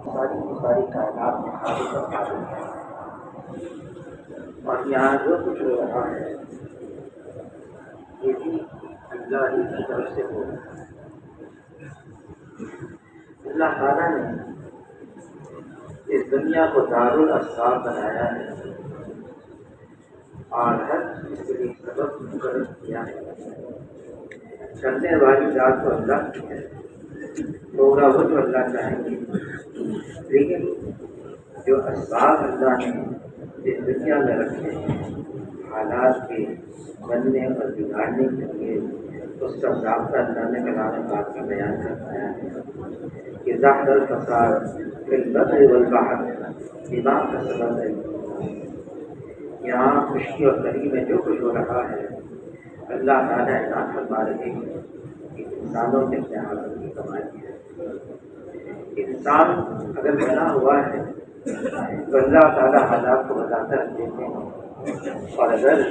ساری کی ساری کائنات میں خالق اور خالق ہے، اور یہاں جو کچھ ہو رہا ہے یہ بھی اللہ ہی کی طرف سے ہو رہا ہے۔ اللہ تعالیٰ نے اس دنیا کو دارالاسباب بنایا ہے اور ہر چیز کے لیے سبب مقرر کیا ہے۔ چلنے والی ذات تو اللہ کی ہے، ہوگا وہ تو اللہ چاہیں گے، لیکن جو اسباب اللہ نے اس دنیا میں رکھے ہیں حالات کے بننے اور بگاڑنے کے لیے، اس کا ضابطہ اللہ نے کلام پاک کا بیان کروایا ہے کہ ظاہر الفساد فی البر والبحر بما کسبت ایدی، یہاں خشکی اور گری میں جو کچھ ہو رہا ہے اللہ تعالیٰ اعلان فرما رہے ہیں کہ انسانوں کے اپنے ہاتھوں کی کمائی ہے۔ انسان اگر بنا ہوا ہے تو اللہ تعالیٰ حالات کو بتاتا رکھ دیتے ہیں، اور اگر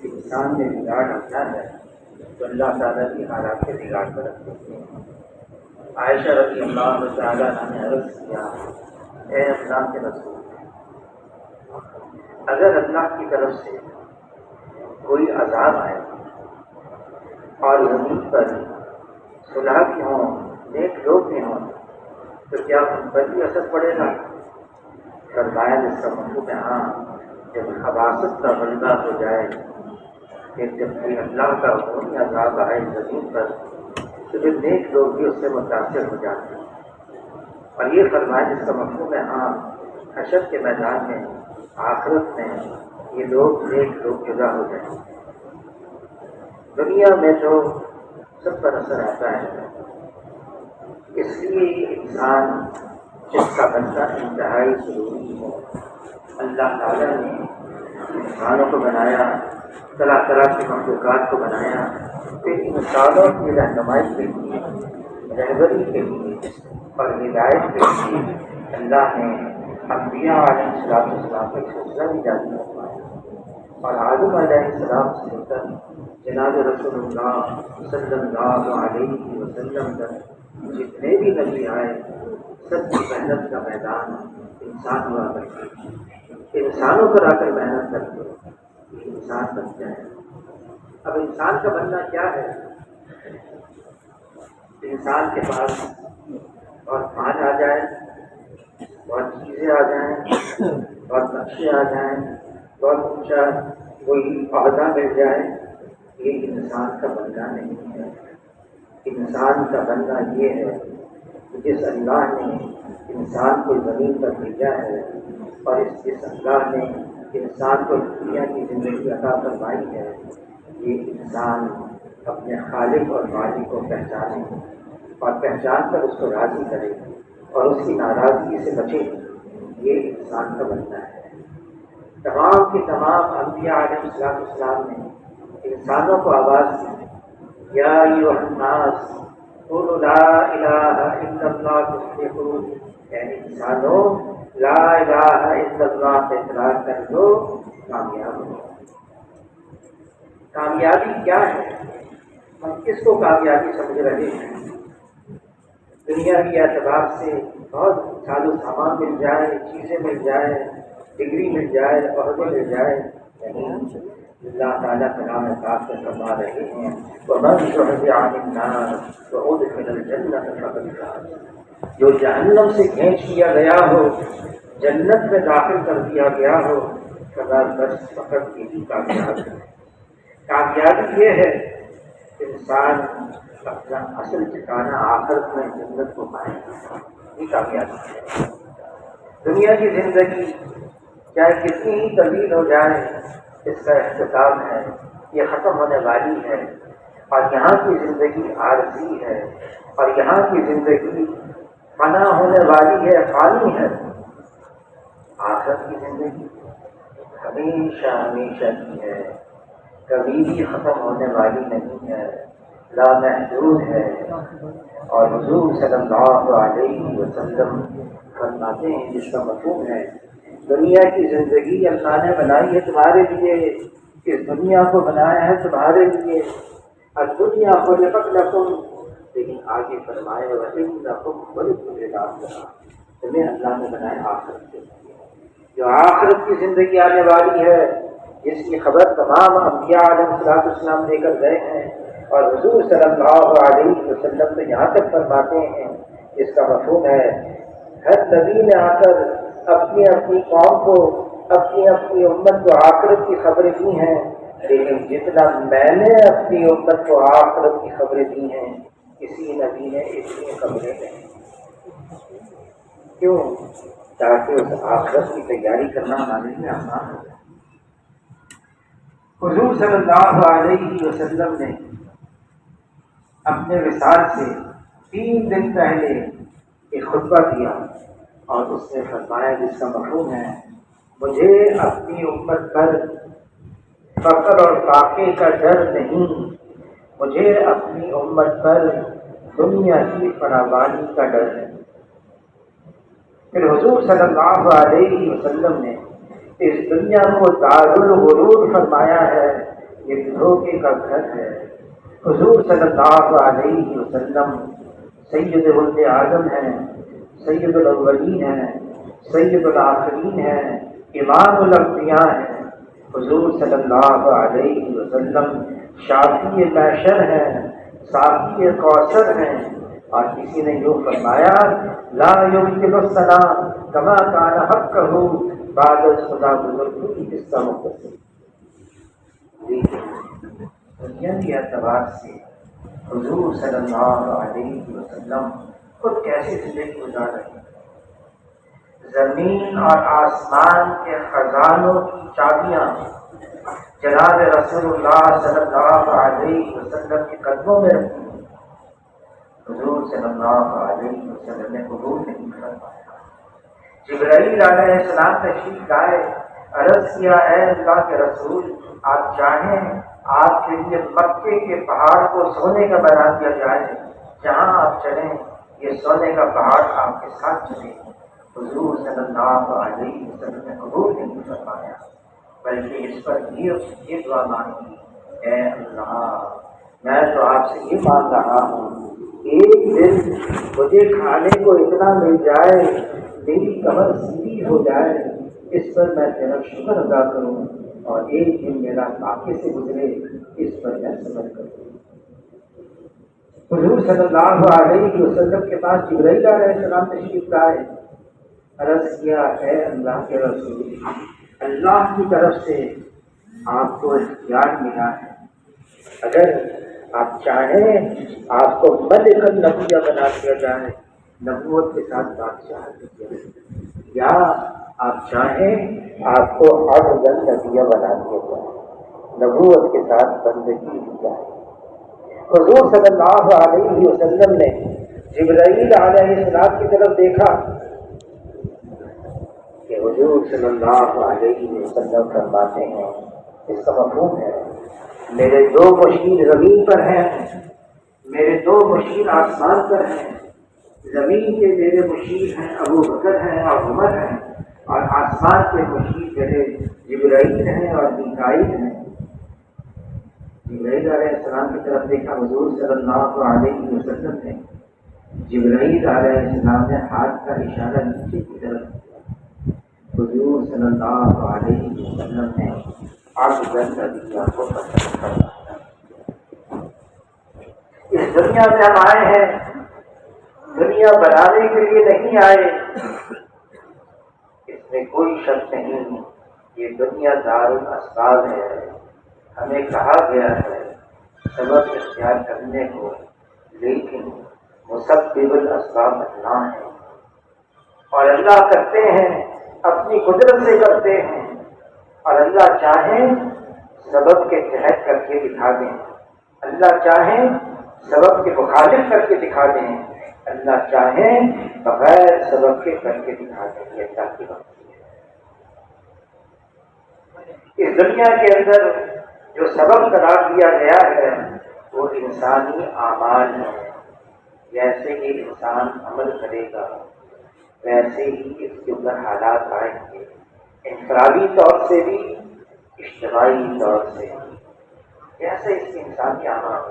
انسان میں بگاڑ آتا ہے تو اللہ تعالیٰ کی حالات کے بگاڑ پر رکھ دیتے ہیں۔ عائشہ رضی اللہ تعالیٰ نے عرض کیا، اے اللہ کے رسول، اگر اللہ کی طرف سے کوئی عذاب آئے اور زمین پر صلح بھی ہوں، نیک لوگ بھی ہوں، تو کیا ان پر بھی اثر پڑے گا؟ فرمایا جس کا مطلب ہے ہاں، جب حواست کا غلبہ ہو جائے کہ جب کوئی اللہ کا خونی عذاب آئے زمین پر تو پھر نیک لوگ بھی اس سے متاثر ہو جاتے ہیں۔ اور یہ فرمایا جس کا مطلب ہے ہاں، حشر کے میدان میں آخرت میں یہ لوگ نیک لوگ جدا ہو جائیں گے۔ دنیا میں جو سب پر اثر آتا ہے، اس لیے انسان جس کا بننا انتہائی ضروری ہے۔ اللہ تعالیٰ نے انسانوں کو بنایا، طرح طرح کی مخلوقات کو بنایا، پھر انسانوں کی رہنمائی کے لیے، رہبری کے لیے اور ہدایت کے لیے اللہ نے انبیاء علیہ السلام کا سلسلہ بھی جاری فرمایا، اور آدم علیہ السلام سے لے کر جناب رسول اللہ صلی اللہ علیہ وسلم تک جتنے بھی نبی آئے سب کی محنت کا میدان انسان ہوا کرتے، انسانوں پر آ کر محنت کرتے انسان بن جائے۔ اب انسان کا بننا کیا ہے؟ انسان کے پاس بہت مال آ جائے، بہت چیزیں آ جائیں، بہت نقشے آ جائیں، بہت اونچا کوئی عہدہ مل جائے، یہ انسان کا بننا نہیں ہے۔ انسان کا بننا یہ ہے کہ جس اللہ نے انسان کو زمین پر بھیجا ہے اور جس اللہ نے انسان کو دنیا کی زندگی عطا فرمائی ہے، یہ انسان اپنے خالق اور مالک کو پہچانے اور پہچان کر اس کو راضی کرے اور اس کی ناراضگی سے بچے، یہ انسان کا بننا ہے۔ تمام کے تمام انبیاء علیہ السلام نے انسانوں کو آواز دی، یا ایھا الناس قولوا لا الہ الا اللہ تفلحوا، یعنی انسانوں لا الہ الا اللہ کا اقرار کر لو، کامیاب ہو۔ کامیابی کیا ہے؟ ہم کس کو کامیابی سمجھ رہے ہیں؟ دنیاوی اعتبار سے بہت ساز و سامان مل جائے، چیزیں مل جائے، ڈگری مل جائے، عہدے مل جائے، نہیں۔ اللہ تعالیٰ کلام پاک میں فرما رہے ہیں وَمَنْ زُحْزِحَ عَنِ النَّارِ وَأُدْخِلَ الْجَنَّةَ فَقَدْ فَازَ، جو جہنم سے کھینچ لیا گیا ہو، جنت میں داخل کر دیا گیا ہو، بس فقط یہی کامیاب ہے۔ کامیابی یہ ہے کہ انسان اپنا اصل ٹھکانہ آخرت میں جنت کو پائے گا، یہ کامیابی ہے۔ دنیا کی زندگی چاہے کتنی ہی طویل ہو جائے، اس کا اختتام ہے، یہ ختم ہونے والی ہے، اور یہاں کی زندگی عارضی ہے، اور یہاں کی زندگی فنا ہونے والی ہے، فانی ہے۔ آخرت کی زندگی ہمیشہ ہمیشہ کی ہے، کبھی بھی ختم ہونے والی نہیں ہے، لامحدود ہے۔ اور حضور صلی اللہ علیہ وسلم فرماتے ہیں، جس کا مفہوم ہے دنیا کی زندگی اللہ نے بنائی ہے تمہارے لیے، اس دنیا کو بنایا ہے تمہارے لیے، الدنیا خلقت لکم، لیکن آگے فرمائے وَإِنَّکُمْ خُلِقْتُمْ لِلْآخِرَۃِ، تمہیں اللہ نے بنایا آخرت کے لیے، جو آخرت کی زندگی آنے والی ہے، جس کی خبر تمام انبیاء علیہ السلام دے کر گئے ہیں، اور حضور صلی اللہ علیہ وسلم تو یہاں تک فرماتے ہیں، اس کا مفہوم ہے ہر نبی نے آ کر اپنی اپنی قوم کو، اپنی اپنی امت کو آخرت کی خبریں دی ہیں، لیکن جتنا میں نے اپنی امت کو آخرت کی خبریں دی ہیں کسی نبی نے اتنی خبریں نہیں۔ کیوں؟ تاکہ اس آخرت کی تیاری کرنا ہمارے لیے آسان ہو۔ حضور صلی اللہ علیہ وسلم نے اپنے وصال سے 3 دن پہلے ایک خطبہ دیا اور اس نے فرمایا، جس کا مفہوم ہے مجھے اپنی امت پر فقر اور فاقے کا ڈر نہیں، مجھے اپنی امت پر دنیا کی فراوانی کا ڈر ہے۔ پھر حضور صلی اللہ علیہ وسلم نے اس دنیا کو دارالغرور فرمایا ہے، یہ دھوکے کا گھر ہے۔ حضور صلی اللہ علیہ وسلم سید ولد آدم ہیں، سید الاولین ہیں، سید الآخرین ہیں، امام الانبیاء ہیں۔ حضور صلی اللہ علیہ وسلم شافی محشر ہیں، ساقی کوثر ہیں، اور کسی نے یوں فرمایا لا یمکن السلام کما کان حقہ بعد خدا بزرگی حصہ مقدس۔ دنیا کے اعتبار سے حضور صلی اللہ علیہ وسلم خود کیسے زندگی گزار رہے ہیں؟ زمین اور آسمان کے خزانوں کی چابیاں جناب رسول اللہ صلی اللہ علیہ وسلم کے قدموں میں رکھی ہیں۔ حضور صلی اللہ علیہ وسلم نے قبول نہیں فرمایا۔ جبرائیل علیہ السلام تشریف لائے، عرض کیا اے اللہ کے رسول، آپ چاہیں آپ کے لیے مکے کے پہاڑ کو سونے کا بنا دیا جائے، جہاں آپ چلیں یہ سونے کا پہاڑ آپ کے ساتھ چلے۔ حضور صلی اللہ علیہ وسلم نے قبول نہیں فرمایا، بلکہ اس پر یہ دعا مانگی، اے اللہ میں تو آپ سے یہ مانگ رہا ہوں، ایک دن مجھے کھانے کو اتنا مل جائے، میری کمر سیدھی ہو جائے، اس پر میں تیرا شکر ادا کروں، اور ایک دن میرا فاقے سے گزرے، اس پر میں صبر کروں۔ حضور صلی اللہ علیہ وسلم کے پاس جبرائیل علیہ السلام تشریف لائے، عرض کیا اے اللہ کے رسول، اللہ کی طرف سے آپ کو اختیار ملا ہے، اگر آپ چاہیں آپ کو ملک النبیہ بنا دیا جائے، نبوت کے ساتھ بادشاہ دیا جائے، یا آپ چاہیں آپ کو عبد النبیہ بنا دیا جائے، نبوت کے ساتھ بندگی دی جائے۔ حضور صلی اللہ علیہ وسلم نے جبرائیل علیہ السلام کی طرف دیکھا کہ حضور صلی اللہ علیہ وسلم فرماتے ہیں، اس کا مفہوم ہے میرے 2 مشیر زمین پر ہیں، میرے 2 مشیر آسمان پر ہیں۔ زمین کے میرے مشیر ہیں ابو بکر ہیں اور عمر ہیں، اور آسمان کے مشیر میرے جبرائیل ہیں اور میکائیل ہیں۔ جبرائیل علیہ السلام کی طرف دیکھا حضور صلی اللہ علیہ وسلم نے، جبرائیل علیہ السلام نے ہاتھ کا اشارہ نیچے کی طرف کیا، حضور صلی اللہ علیہ وسلم نے عبد النبیہ کو پسند فرمایا۔ اس دنیا میں ہم آئے ہیں، دنیا بنانے کے لیے نہیں آئے، اس میں کوئی شک نہیں، یہ دنیا دارالاسباب ہے۔ ہمیں کہا گیا ہے سبب اختیار کرنے کو، لیکن مسبب الاسباب اللہ ہے، اور اللہ کرتے ہیں اپنی قدرت سے کرتے ہیں، اور اللہ چاہیں سبب کے تحت کر کے دکھا دیں، اللہ چاہیں سبب کے مخالف کر کے دکھا دیں، اللہ چاہیں بغیر سبب کے کر کے دکھا دیں۔ یہ اللہ کی بات ہے۔ اس دنیا کے اندر جو سبب قرار دیا گیا ہے وہ انسانی اعمال ہے۔ جیسے ہی انسان عمل کرے گا ویسے ہی اس کے اوپر حالات آئیں گے، انفرادی طور سے بھی اجتماعی طور سے بھی۔ جیسے اس کے انسانی اعمال،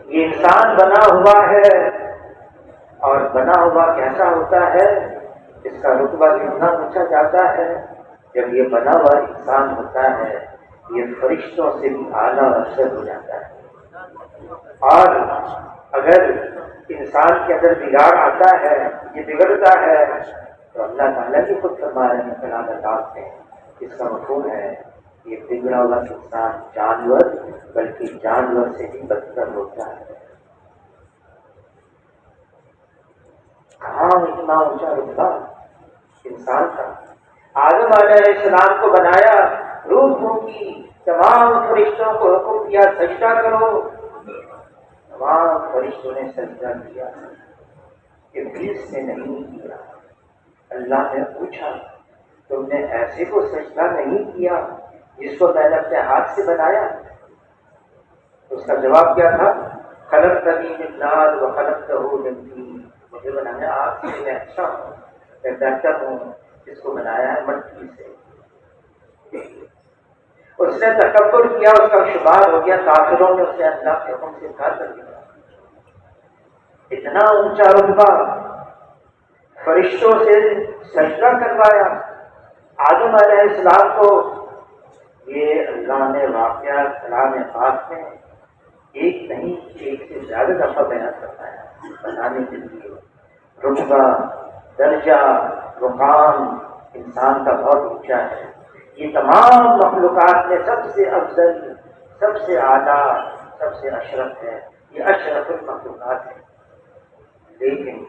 یہ انسان بنا ہوا ہے، اور بنا ہوا کیسا ہوتا ہے؟ اس کا رتبہ کتنا اونچا جاتا ہے جب یہ بنا ہوا انسان ہوتا ہے، یہ فرشتوں سے بھی اعلیٰ افضل ہو جاتا ہے۔ اور اگر انسان کے اندر بگاڑ آتا ہے، یہ بگڑتا ہے، تو اللہ تعالیٰ بھی خود فرما رہے ہیں کلام اللہ میں، اس کا مفہوم ہے یہ بگڑا ہوا انسان جانور بلکہ جانور سے بھی بدتر ہوتا ہے۔ کہاں اتنا اونچا رتبہ انسان کا؟ آدم علیہ السلام کو بنایا، روح پھونکی، تمام فرشتوں کو حکم دیا سجدہ کرو، تمام فرشتوں نے سجدہ کیا، ابلیس نے نہیں کیا۔ اللہ نے پوچھا تم نے ایسے کو سجدہ نہیں کیا جس کو میں نے اپنے ہاتھ سے بنایا؟ اس کا جواب کیا تھا؟ خلقتنی من نار وخلقتہ من طین، مجھے بنایا آگ سے، میں اچھا ہوں، میں بہتر ہوں، اس کو بنایا ہے مٹی سے۔ اس نے تکبر کیا، اس کا شمار ہو گیا کافروں نے، اس نے اللہ کے حکم سے انکار کر دیا۔ اتنا اونچا رتبہ، فرشتوں سے سجدہ کروایا آدم علیہ السلام کو۔ یہ اللہ نے واقعہ کلام پاک میں ایک نہیں ایک سے زیادہ دفعہ بیان کرتا ہے، بتانے کے لیے رتبہ، درجہ، مقام انسان کا بہت اونچا ہے۔ یہ تمام مخلوقات میں سب سے افضل، سب سے اعلیٰ، سب سے اشرف ہے، یہ اشرف المخلوقات ہے۔ لیکن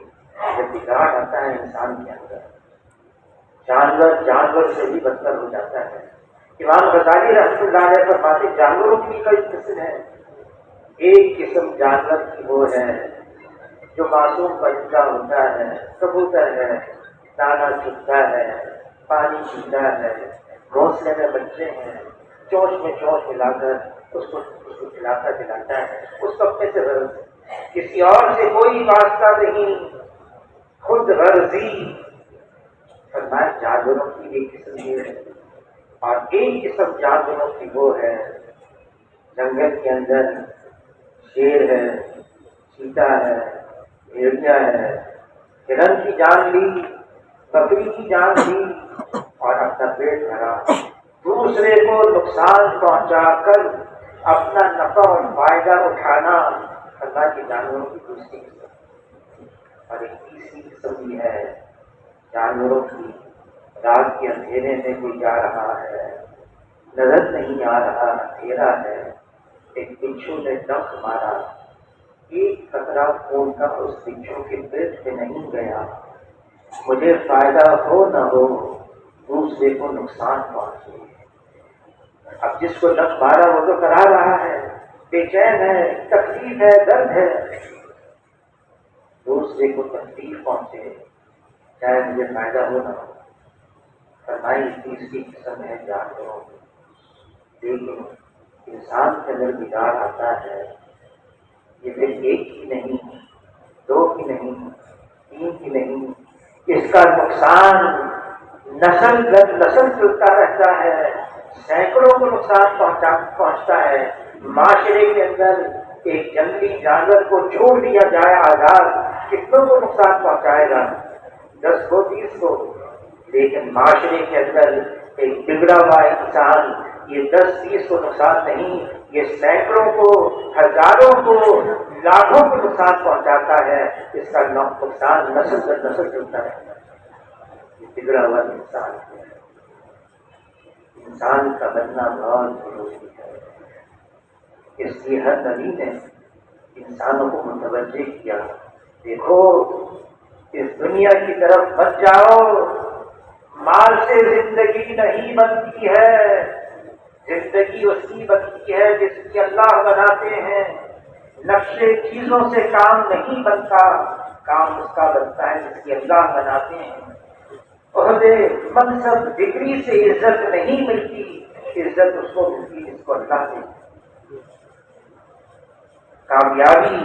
جب بگاڑ آتا ہے انسان کے اندر، جانور سے بھی بدتر ہو جاتا ہے۔ امام غزالی رحمۃ اللہ علیہ فرماتے جانوروں کی کئی قسم ہے۔ ایک قسم جانور کی وہ ہے جو معصوم پرندہ ہوتا ہے، کبوتر ہے، دانا چگتا ہے، پانی پیتا ہے، گھونسلے میں بچے ہیں، چونچ میں چونچ ملا کر اس کو کھلاتا پلاتا ہے، اس کو اپنے سے غرض ہے، کسی اور سے کوئی واسطہ نہیں، خود غرضی۔ فرمایا جانوروں کی ایک قسم یہ ہے، اور ایک قسم جانوروں کی وہ ہے جنگل کے اندر شیر ہے، چیتا ہے، بھیڑیا ہے، ہرن کی جان لی، بکری کی جان لی اور اپنا پیٹ بھرا، دوسرے کو نقصان پہنچا کر اپنا نفع اور فائدہ اٹھانا، اللہ کے جانوروں کی دوسری قسم۔ اور ایک تیسری قسم بھی ہے جانوروں کی، رات کے اندھیرے میں کوئی جا رہا ہے، نظر نہیں آ رہا، اندھیرا ہے، ایک بچھو نے ڈنک مارا، ایک قطرہ خون کا اس بچھو کے پیٹ میں نہیں گیا، مجھے فائدہ ہو نہ ہو، دوسرے کو نقصان پہنچے۔ اب جس کو ڈنک مارا وہ تو کرا رہا ہے، بے چین ہے، تکلیف ہے، درد ہے، دوسرے کو تکلیف پہنچے چاہے مجھے فائدہ ہو نہ ہو۔ فرمائی تیسری قسم ہے جانوروں کی۔ لیکن انسان کے اندر بگاڑ آتا ہے، یہ پھر ایک کی نہیں، دو کی نہیں، تین کی نہیں، اس کا نقصان نسل در نسل چلتا رہتا ہے، سینکڑوں کو نقصان پہنچتا ہے۔ معاشرے کے اندر ایک جنگلی جانور کو چھوڑ دیا جائے آزاد، کتنوں کو نقصان پہنچائے گا؟ 10 کو 30 کو۔ لیکن معاشرے کے اندر ایک بگڑا ہوا انسان یہ 10-20 کو نقصان نہیں، یہ سینکڑوں کو، ہزاروں کو، لاکھوں کو نقصان پہنچاتا ہے۔ اس کا نقصان نسل در نسل چلتا رہتا ہے۔ یہ بگڑا ہوا انسان ہے۔ انسان کا بننا بہت ضروری ہے، اس لیے ہر نبی نے انسانوں کو متوجہ کیا، دیکھو اس دنیا کی طرف مت جاؤ، مال سے زندگی نہیں بنتی ہے، زندگی اس کی بنتی ہے جس کی اللہ بناتے ہیں، نقشے چیزوں سے کام نہیں بنتا، کام اس کا بنتا ہے جس کی اللہ بناتے ہیں۔ عہدے، منصب، ڈگری سے عزت نہیں ملتی، عزت اس کو ملتی جس کو اللہ دیتے۔ کامیابی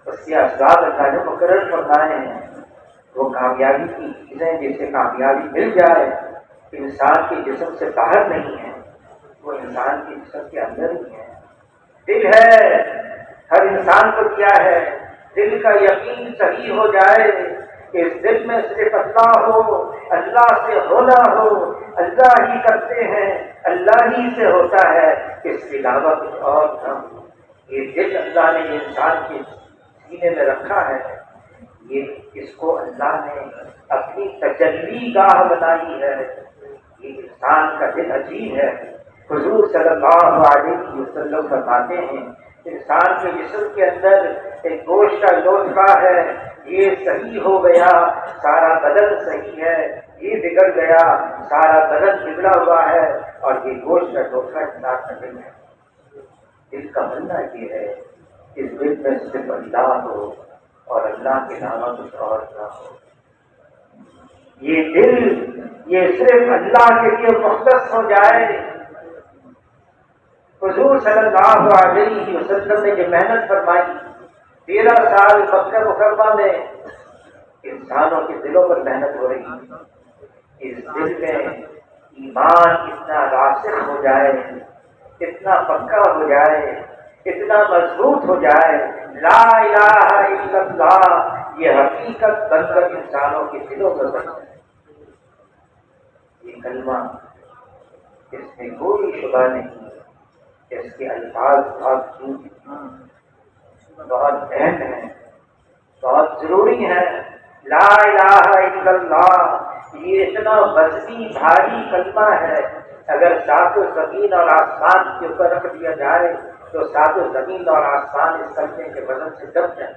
اس کے اسباب اللہ نے مقرر فرمائے ہیں، وہ کامیابی کی چیزیں جسے کامیابی مل جائے انسان کے جسم سے باہر نہیں ہے، وہ انسان کے جسم کے اندر ہی ہے۔ دل ہے، ہر انسان کو کیا ہے؟ دل کا یقین صحیح ہو جائے، اس دل میں صرف اللہ ہو، اللہ سے ہونا ہو، اللہ ہی کرتے ہیں، اللہ ہی سے ہوتا ہے، اس کے علاوہ کچھ اور نہ ہو۔ یہ دل اللہ نے انسان کے سینے میں رکھا ہے، اس کو اللہ نے اپنی تجلی گاہ بنائی ہے۔ یہ انسان کا دل عجیب ہے۔ حضور صلی اللہ علیہ وسلم فرماتے ہیں انسان کے جسم کے اندر ایک گوشت کا لوتھڑا ہے، یہ صحیح ہو گیا سارا بدن صحیح ہے، یہ بگڑ گیا سارا بدن بگڑا ہوا ہے، اور یہ گوشت کا لوتھڑا انسان کا دل ہے۔ دل کا بننا یہ ہے اس دل میں صرف اللہ ہو اور اللہ کے علاوہ کچھ اور نہ ہو۔ یہ دل یہ صرف اللہ کے لیے مختص ہو جائے۔ حضور صلی اللہ علیہ وسلم نے یہ محنت فرمائی، 13 سال مکہ مکرمہ میں انسانوں کے دلوں پر محنت ہو رہی۔ اس دل میں ایمان اتنا راسخ ہو جائے، اتنا پکا ہو جائے، اتنا مضبوط ہو جائے، لا الہ الا اللہ یہ حقیقت بن کر انسانوں کے دلوں پر بن جائے۔ یہ کلمہ اس میں کوئی شبہ نہیں، اس کے الفاظ بہت اہم ہیں، بہت ضروری ہیں۔ لا الہ الا اللہ یہ اتنا وزنی بھاری کلمہ ہے، اگر سات و زمین اور آسمان کے اوپر رکھ دیا جائے تو سات و زمین اور آسمان اس کلمے کے وزن سے دب جائے۔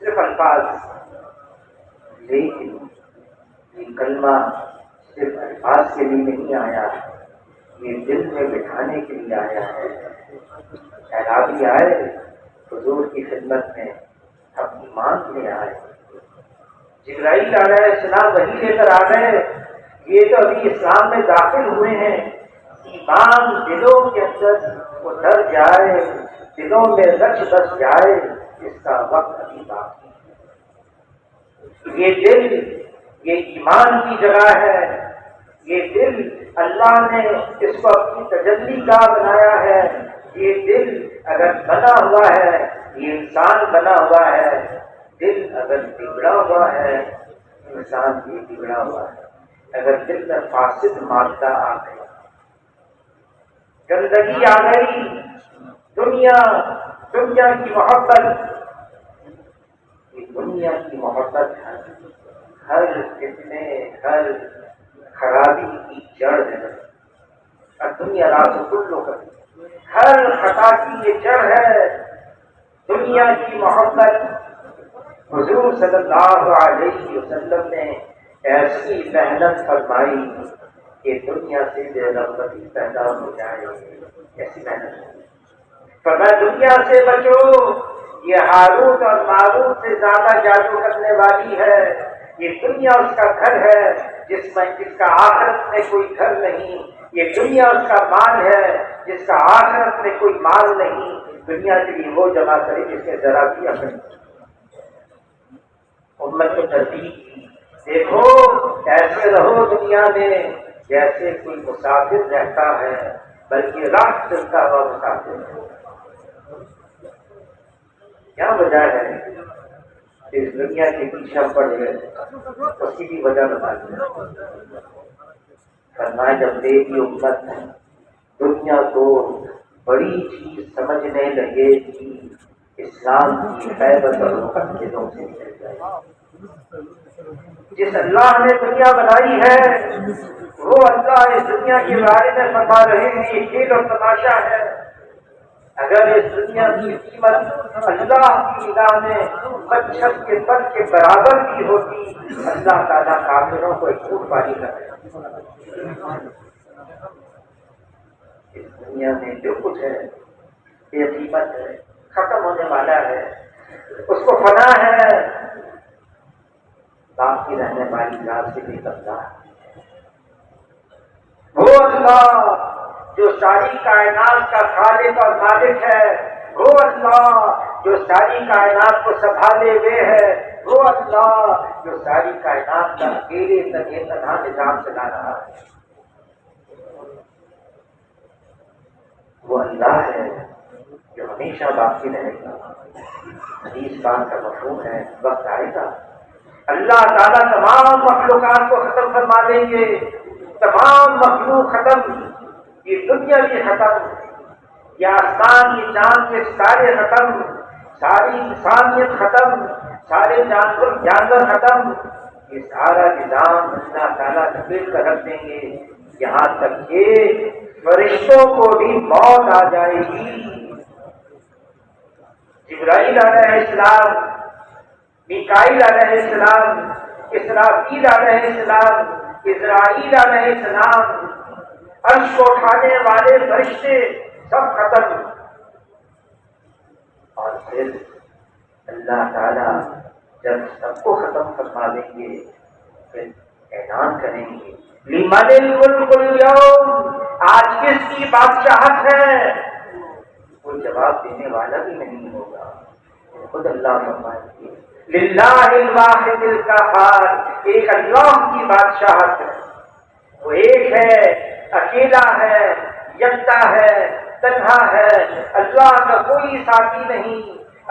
صرف الفاظ، لیکن یہ کلمہ صرف الفاظ کے لیے نہیں آیا، یہ دل میں بٹھانے کے لیے آیا ہے۔ اعرابی آئے حضور کی خدمت میں، ہم ایمان لے آئے، جبرائیل علیہ السلام وحی لے کر آ گئے، یہ تو ابھی اسلام میں داخل ہوئے ہیں، ایمان دلوں کے اندر اتر جائے، دلوں میں رچ بس جائے، اس کا وقت ابھی باقی ہے۔ یہ دل یہ ایمان کی جگہ ہے، یہ دل اللہ نے اس کو اپنی تجلی کا بنایا ہے۔ یہ دل اگر بنا ہوا ہے، یہ انسان بنا ہوا ہے، دل اگر بگڑا ہوا ہے، انسان بھی بگڑا ہوا ہے۔ اگر دل میں فاسد مادہ آ گئی، گندگی آ گئی، دنیا کی محبت، یہ دنیا کی محبت ہے، ہر فتنے ہر خرابی کی جڑ ہے۔ اور دنیا راز کلو کا ہر خطا کی یہ جڑ ہے، دنیا کی محبت۔ حضور صلی اللہ علیہ وسلم نے ایسی محنت فرمائی کہ دنیا سے بے رغبتی پیدا ہو جائے، ایسی محنت فرمایا دنیا سے بچو، یہ ہاروت اور ماروت سے زیادہ جادو کرنے والی ہے۔ یہ دنیا اس کا گھر ہے جس کا آخرت میں کوئی گھر نہیں، یہ دنیا اس کا مال ہے جس کا آخرت میں کوئی مال نہیں۔ دنیا کے لیے وہ جمع کرے جس نے ذرا بھی اپنے امت کو ترتیب کی، دیکھو ایسے رہو دنیا میں جیسے کوئی مسافر رہتا ہے، بلکہ راہ چلتا ہوا مسافر ہے۔ کیا وجہ ہے اس دنیا کے پیچھے پڑ گئے؟ اس کی بھی وجہ بتا دیں۔ فرمایا جب دیکھی امت دنیا کو بڑی چیز سمجھنے لگے گی، اسلام کی غیبت اور مقدسوں سے نکل جائے۔ جس اللہ نے دنیا بنائی ہے وہ اللہ اس دنیا کے بارے میں فرما رہے ہیں یہ کھیل اور تماشا ہے۔ اگر اس دنیا کی قیمت اللہ کی نگاہ میں مچھر کے پر کے برابر بھی ہوتی، اللہ تعالیٰ کافروں کو ایک جھوٹ بازی کرے۔ اس دنیا میں جو کچھ ہے یہ قیمت ہے، ختم ہونے والا ہے، اس کو فنا ہے، باقی رہنے والی ذات سے بھی بدلا ہے۔ وہ اللہ جو ساری کائنات کا خالق اور مالک ہے، وہ اللہ جو ساری کائنات کو سنبھالے ہوئے ہے، وہ اللہ جو ساری کائنات کا اکیلے تنہا نظام چلا رہا ہے، وہ اللہ ہے جو ہمیشہ باقی رہے گا۔ حدیث پاک کا مفہوم ہے وقت آئے گا اللہ تعالیٰ تمام مخلوقات کو ختم فرما دیں گے، تمام مخلوق ختم، یہ دنیا بھی ختم، یہ آسمان کی چاند کے ستارے ختم، ساری انسانیت ختم، سارے جانور ختم، یہ سارا نظام اللہ تعالیٰ لپیٹ کر رکھ دیں گے، یہاں تک کہ فرشتوں کو بھی موت آ جائے گی۔ جبرائیل علیہ السلام، میکائیل علیہ السلام، اسرافیل علیہ السلام، اسرائیل علیہ السلام، عرش کو اٹھانے والے فرشتے سب ختم، اور پھر اللہ تعالیٰ جب سب کو ختم فرما دیں گے پھر اعلان کریں گے لمن الملک اليوم، آج کس کی بادشاہت ہے؟ کوئی جواب دینے والا بھی نہیں ہوگا، خود اللہ فرمائیں گے للہ الواحد القہار، ایک اللہ کی بادشاہت ہے، وہ ایک ہے، اکیلا ہے، یکتا ہے، تنہا ہے، اللہ کا کوئی ساتھی نہیں،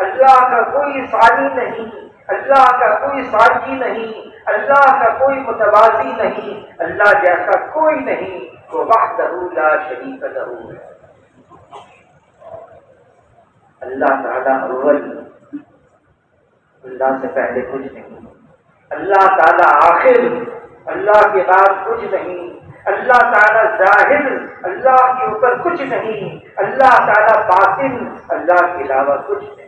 اللہ کا کوئی ثانی نہیں، اللہ کا کوئی ساتھی نہیں، اللہ کا کوئی متوازی نہیں، اللہ جیسا کوئی نہیں، وہ وحدہ لا شریک لہ ہے۔ اللہ تعالیٰ اول، اللہ سے پہلے کچھ نہیں، اللہ تعالیٰ آخر، اللہ کے بعد کچھ نہیں، اللہ تعالیٰ ظاہر، اللہ کے اوپر کچھ نہیں، اللہ تعالیٰ باطن، اللہ کے علاوہ کچھ نہیں۔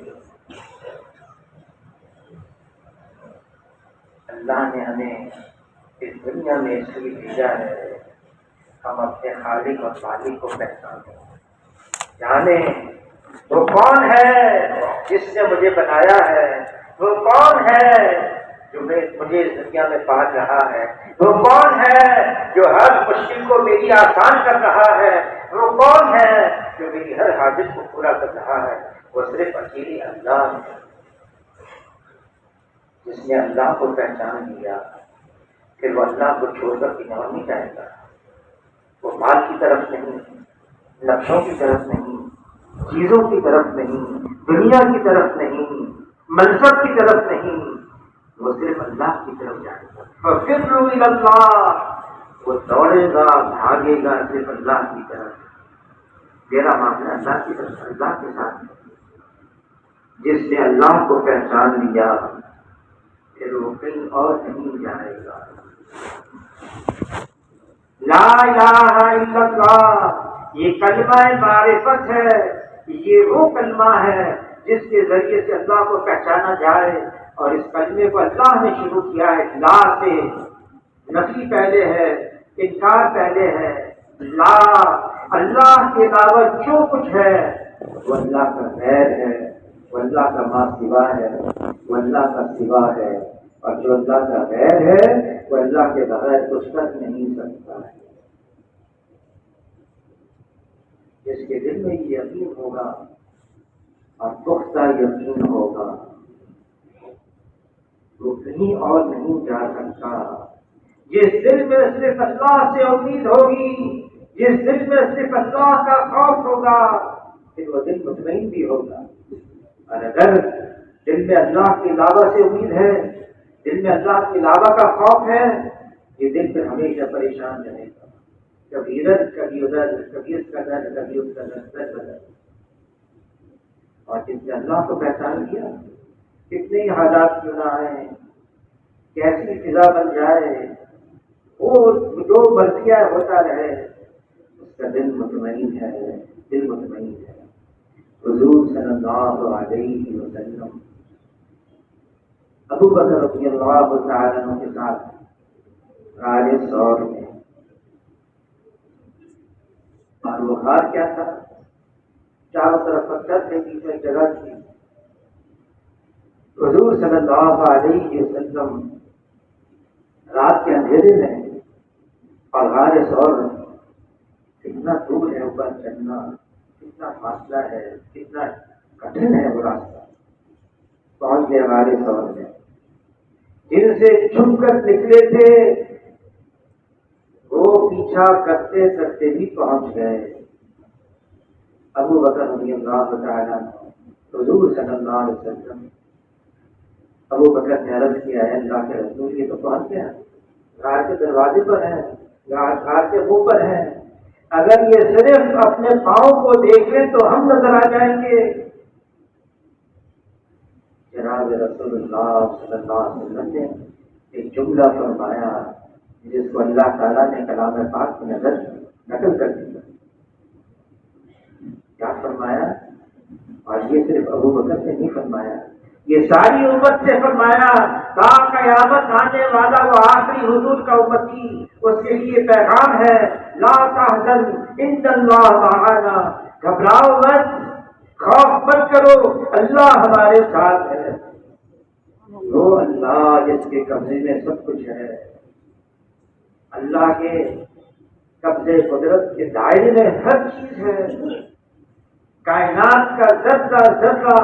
اللہ نے ہمیں اس دنیا میں اس لیے بھیجا ہے ہم اپنے خالق اور مالک کو پہچانیں، جانیں وہ کون ہے جس نے مجھے بنایا ہے، وہ کون ہے جو مجھے اس دنیا میں پال رہا ہے، وہ کون ہے جو ہر مشکل کو میری آسان کر رہا ہے، وہ کون ہے جو میری ہر حاجت کو پورا کر رہا ہے، وہ صرف اکیلی اللہ ہے۔ جس نے اللہ کو پہچان لیا پھر وہ اللہ کو چھوڑ کر کہیں اور نہیں جائے گا، وہ مال کی طرف نہیں، نقشوں کی طرف نہیں، چیزوں کی طرف نہیں، دنیا کی طرف نہیں، منصب کی طرف نہیں، وہ صرف اللہ کی طرف جائے گا۔ فَفِرُّوا إِلَى اللَّهِ، وہ دوڑے گا، بھاگے گا صرف اللہ کی طرف، میرا معاملہ اللہ کی طرف، اللہ کے ساتھ۔ جس نے اللہ کو پہچان لیا پھر وہ کہیں اور نہیں جائے گا۔ لا الہ الا اللہ، یہ کلمہ معرفت ہے، یہ وہ کلمہ ہے جس کے ذریعے سے اللہ کو پہچانا جائے، اور اس کلمے کو اللہ نے شروع کیا ہے لا سے، نفی پہلے ہے، انکار پہلے ہے۔ لا، اللہ کے علاوہ جو کچھ ہے وہ اللہ کا غیر ہے، وہ اللہ کا ما سوا ہے، وہ اللہ کا سوا ہے، اور جو اللہ کا غیر ہے وہ اللہ کے بغیر کچھ کر نہیں سکتا ہے۔ جس کے دل میں یہ یقین ہوگا اور پختہ یقین ہوگا وہ کہیں اور نہیں جا سکتا۔ جس دل میں صرف اللہ سے امید ہوگی، جس دل میں صرف اللہ کا خوف ہوگا پھر وہ دل مطمئن بھی ہوگا، اور اگر دل میں اللہ کے علاوہ سے امید ہے، دل میں اللہ کے علاوہ کا خوف ہے، یہ دل پھر ہمیشہ پریشان رہے گا، کبھی ادھر کبھی ادھر، کبھی اس کا در کبھی اس کا در بدر۔ اور جس نے اللہ کو پہچان لیا کتنے ہی حالات کیوں نہ آئے، کیسی فضا بن جائے، وہ جو مرضی ہوتا رہے، اس کا دل مطمئن ہے، دل مطمئن ہے۔ حضور صلی اللہ علیہ وسلم ابو بکر رضی اللہ تعالیٰ عنہ کے ساتھ غار ثور میں، اور وہ غار کیا تھا؟ چاروں طرف پتھر تھے، بیچ میں جگہ تھی۔ حضور صلی اللہ علیہ وسلم رات کے اندھیرے میں، اور غار ثور کتنا دور ہے اوپر چڑھنا، کتنا فاصلہ ہے، کتنا کٹھن ہے وہ راستہ۔ پہنچ گئے غار ثور میں، جن سے چھپ کر نکلے تھے وہ پیچھا کرتے کرتے بھی پہنچ گئے۔ ابو بکر رضی اللہ تعالیٰ حضور صلی اللہ علیہ وسلم ابو بکر نے عرض کیا ہے اللہ کے رسول یہ تو پہنچ گیا، گھر کے دروازے پر ہیں، گھر کے منہ پر ہیں، اگر یہ صرف اپنے پاؤں کو دیکھ لیں تو ہم نظر آ جائیں گے۔ جناب رسول اللہ صلی اللہ علیہ وسلم نے ایک جملہ فرمایا جس کو اللہ تعالیٰ نے کلام پاک میں نقل کر دیا۔ کیا فرمایا؟ اور یہ صرف ابو بکر سے نہیں فرمایا، یہ ساری امت سے فرمایا۔ تا قیامت آنے والا وہ آخری حضور کا امتی، اس کے لیے پیغام ہے لا تحزن ان اللہ معنا، گھبراؤ مت، خوف مت کرو، اللہ ہمارے ساتھ ہے۔ وہ اللہ جس کے قبضے میں سب کچھ ہے، اللہ کے قبضے قدرت کے دائرے میں ہر چیز ہے، کائنات کا ذرہ ذرہ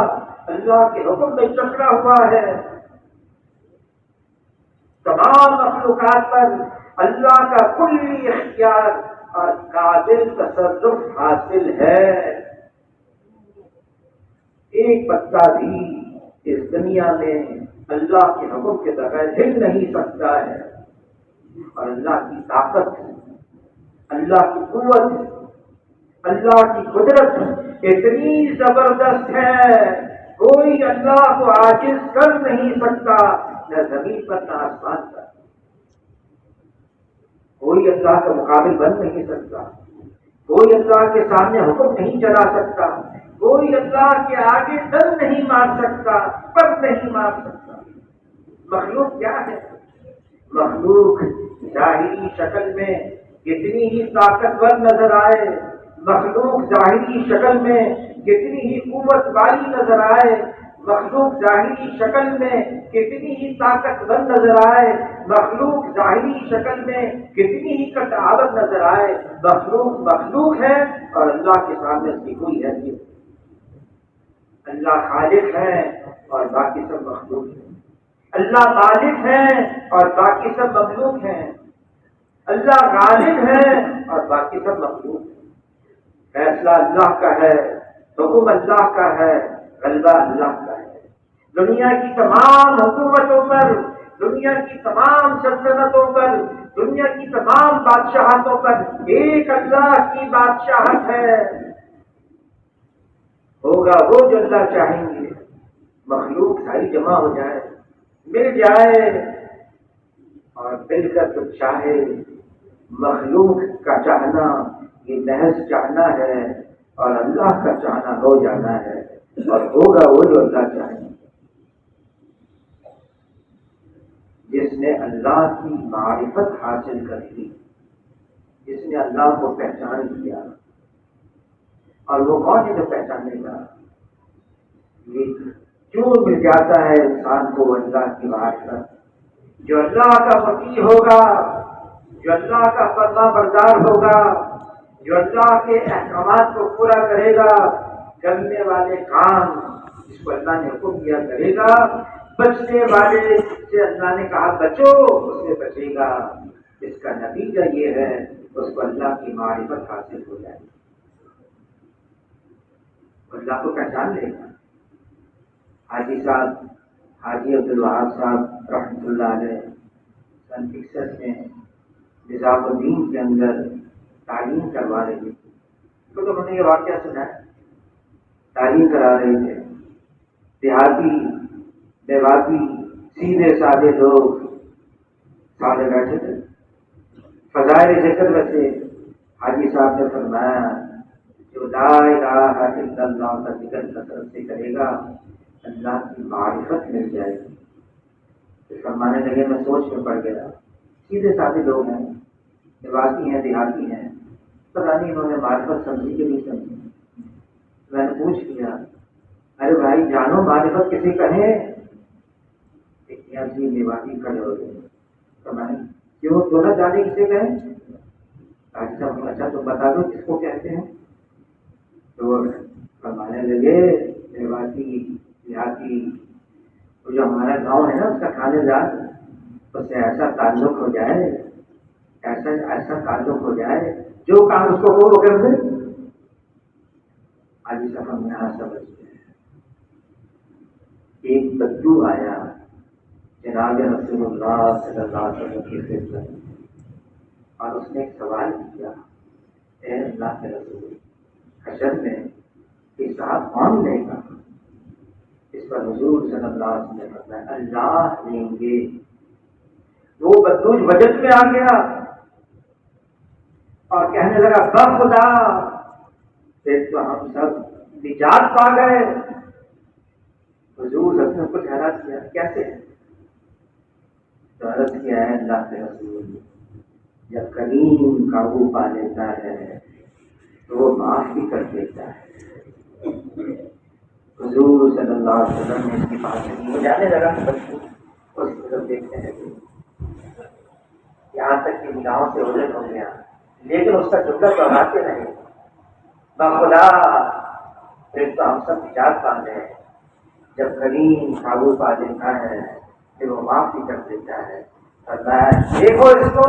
اللہ کے حکم میں چکرا ہوا ہے، تمام مخلوقات پر اللہ کا کلی اختیار اور قابل تصرف حاصل ہے۔ ایک پتا بھی اس دنیا میں اللہ کے حکم کے بغیر ہل نہیں سکتا ہے، اور اللہ کی طاقت، اللہ کی قوت، اللہ کی قدرت اتنی زبردست ہے، کوئی اللہ کو عاجز کر نہیں سکتا، نہ زمین پر نہ آسمان پر، کوئی اللہ کا مقابل بن نہیں سکتا، کوئی اللہ کے سامنے حکم نہیں چلا سکتا، کوئی اللہ کے آگے دم نہیں مار سکتا، پت نہیں مار سکتا۔ مخلوق کیا ہے؟ مخلوق ظاہری شکل میں کتنی ہی طاقتور نظر آئے، مخلوق ظاہری شکل میں کتنی ہی قوت والی نظر آئے، مخلوق ظاہری شکل میں کتنی ہی طاقتور نظر آئے، مخلوق ظاہری شکل میں کتنی ہی کٹاوت نظر آئے، مخلوق مخلوق ہے اور اللہ کے سامنے اس کی کوئی حیثیت نہیں۔ اللہ خالق ہے اور باقی سب مخلوق ہیں، اللہ مالک ہے اور باقی سب مخلوق ہیں، اللہ غالب ہے اور باقی سب مخلوق ہیں۔ فیصلہ اللہ کا ہے، حکم اللہ کا ہے، غلبہ اللہ کا ہے۔ دنیا کی تمام حکومتوں پر، دنیا کی تمام سلطنتوں پر، دنیا کی تمام بادشاہتوں پر ایک اللہ کی بادشاہت ہے۔ ہوگا وہ جو اللہ چاہیں گے، مخلوق ساری جمع ہو جائے، مل جائے، اور مل کر تو چاہے۔ مخلوق کا چاہنا یہ محض چاہنا ہے، اور اللہ کا چاہنا ہو جانا ہے، اور ہوگا وہ جو اللہ چاہے۔ جس نے اللہ کی معرفت حاصل کر لی، جس نے اللہ کو پہچان لیا، اور وہ کون ہے جو پہچانے گا؟ یہ کیوں مل جاتا ہے انسان کو اللہ کی معرفت؟ جو اللہ کا مطیع ہوگا، جو اللہ کا فرما بردار ہوگا، جو اللہ کے احکامات کو پورا کرے گا، کرنے والے کام جس کو اللہ نے حکم دیا کرے گا، بچنے والے سے اللہ نے کہا بچو اس سے بچے گا، اس کا نتیجہ یہ ہے اس کو اللہ کی معرفت حاصل ہو جائے گی، اللہ کو پہچان لے گا۔ حاجی صاحب، حاجی عبدالوہاب صاحب رحمۃ اللہ علیہ سن 61 میں نظام الدین کے اندر تعلیم کروا رہے تھے، تو انہوں نے یہ واقعہ سنا ہے، تعلیم کرا رہے تھے، دیہاتی دیواتی سیدھے سادے لوگ سادے بیٹھے تھے، فضائل ذکر میں سے حاجی صاحب نے فرمایا جو لا الہ الا اللہ کا ذکر کثرت سے کرے گا اللہ کی معرفت مل جائے گی۔ تو فرمانے لگے میں سوچ میں پڑ گیا، سیدھے سادے لوگ ہیں، دیواتی ہیں، دیہاتی ہیں، پتہ نہیں انہوں نے معرفت سمجھی کہ نہیں سمجھی۔ میں نے پوچھ لیا ارے بھائی جانو معرفت کسے کہیں؟ جی دیواتی کھڑے ہو گئے، فرمایا کیوں تو نہ جانے کسے کہیں؟ اچھا تو بتا دو کس کو کہتے ہیں؟ تو فرمانے لگے دیواتی دیہاتی، تو جو ہمارا گاؤں ہے نا اس کا کھانے دار، اس سے ایسا تعلق ہو جائے، ایسا تعلق ہو جائے جو کام اس کو وہ کر دے۔ آج سب ہم یہاں سمجھتے ہیں، ایک بدو آیا جناب رسول اللہ صلی اللہ علیہ وسلم کی خدمت، اور اس نے ایک سوال کیا، اے اللہ کے رسول، حشر میں حساب کون لے گا؟ اس پر حضور صلی اللہ علیہ وسلم نے فرمایا اللہ لیں گے۔ وہ بدوج وجد میں آ گیا اور کہنے لگا بخدا، پھر تو ہم سب نجات پا گئے۔ حضور صلی اللہ علیہ وسلم کو ٹھہرا کیا، کیسے؟ تو عرض کیا ہے اللہ کے رسول، جب کریم قابو پا لیتا ہے تو وہ معاف بھی کر دیتا ہے۔ حضور صلی اللہ علیہ وسلم نے اس کی بات سنی، وہ جانے لگا اس کی طرف دیکھتے ہیں، یہاں تک کہ نگاہوں سے اوجھل ہو گیا، لیکن اس کا جملہ دوہراتے رہے بخدا، پھر تو ہم سب نجات پا گئے۔ جب کریم قابو پا لیتا ہے پھر وہ معاف بھی کر دیتا ہے۔ فرمایا دیکھو اس کو،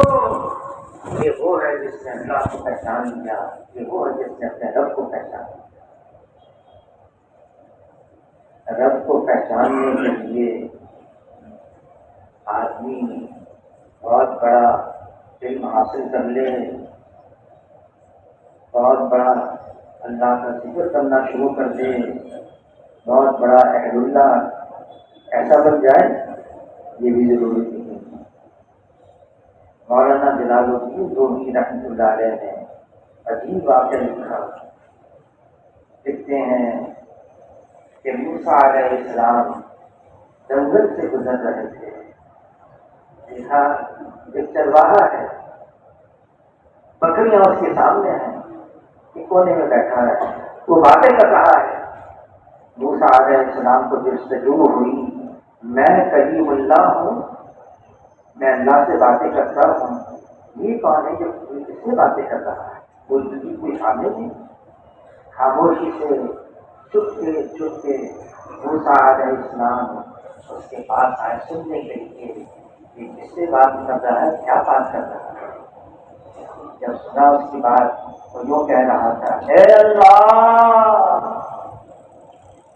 یہ وہ ہے جس نے اللہ کو پہچان لیا، یہ وہ ہے جس نے اپنے رب کو پہچان لیا۔ رب کو پہچاننے کے لیے آدمی بہت بڑا علم حاصل کر لے، بہت بڑا اللہ کا ذکر کرنا شروع کر دے، بہت بڑا اہل اللہ ایسا بن جائے، یہ بھی ضروری نہیں ہے۔ مولانا جلال الدین رومی رحمۃ اللہ علیہ نے عجیب واقعہ لکھا، لکھتے ہیں کہ موسیٰ علیہ السلام جنگل سے گزر رہے تھے، دیکھا ایک چرواہا ہے، بکریاں اس کے سامنے ہیں، ایک کونے میں بیٹھا ہے، وہ باتیں کر رہا ہے۔ موسیٰ علیہ السلام کو جستجو ہوئی، میں کلیم اللہ ہوں، میں اللہ سے باتیں کرتا ہوں، یہ کون ہے جو کس سے باتیں کر رہا ہے؟ کوئی سامنے نہیں۔ خاموشی سے چپ کے موسیٰ علیہ السلام اس کے پاس آئے سننے کے لیے کہ کس سے بات کر رہا ہے، کیا بات کر رہا ہے۔ جب سنا اس کی بات تو یوں کہہ رہا تھا، اے اللہ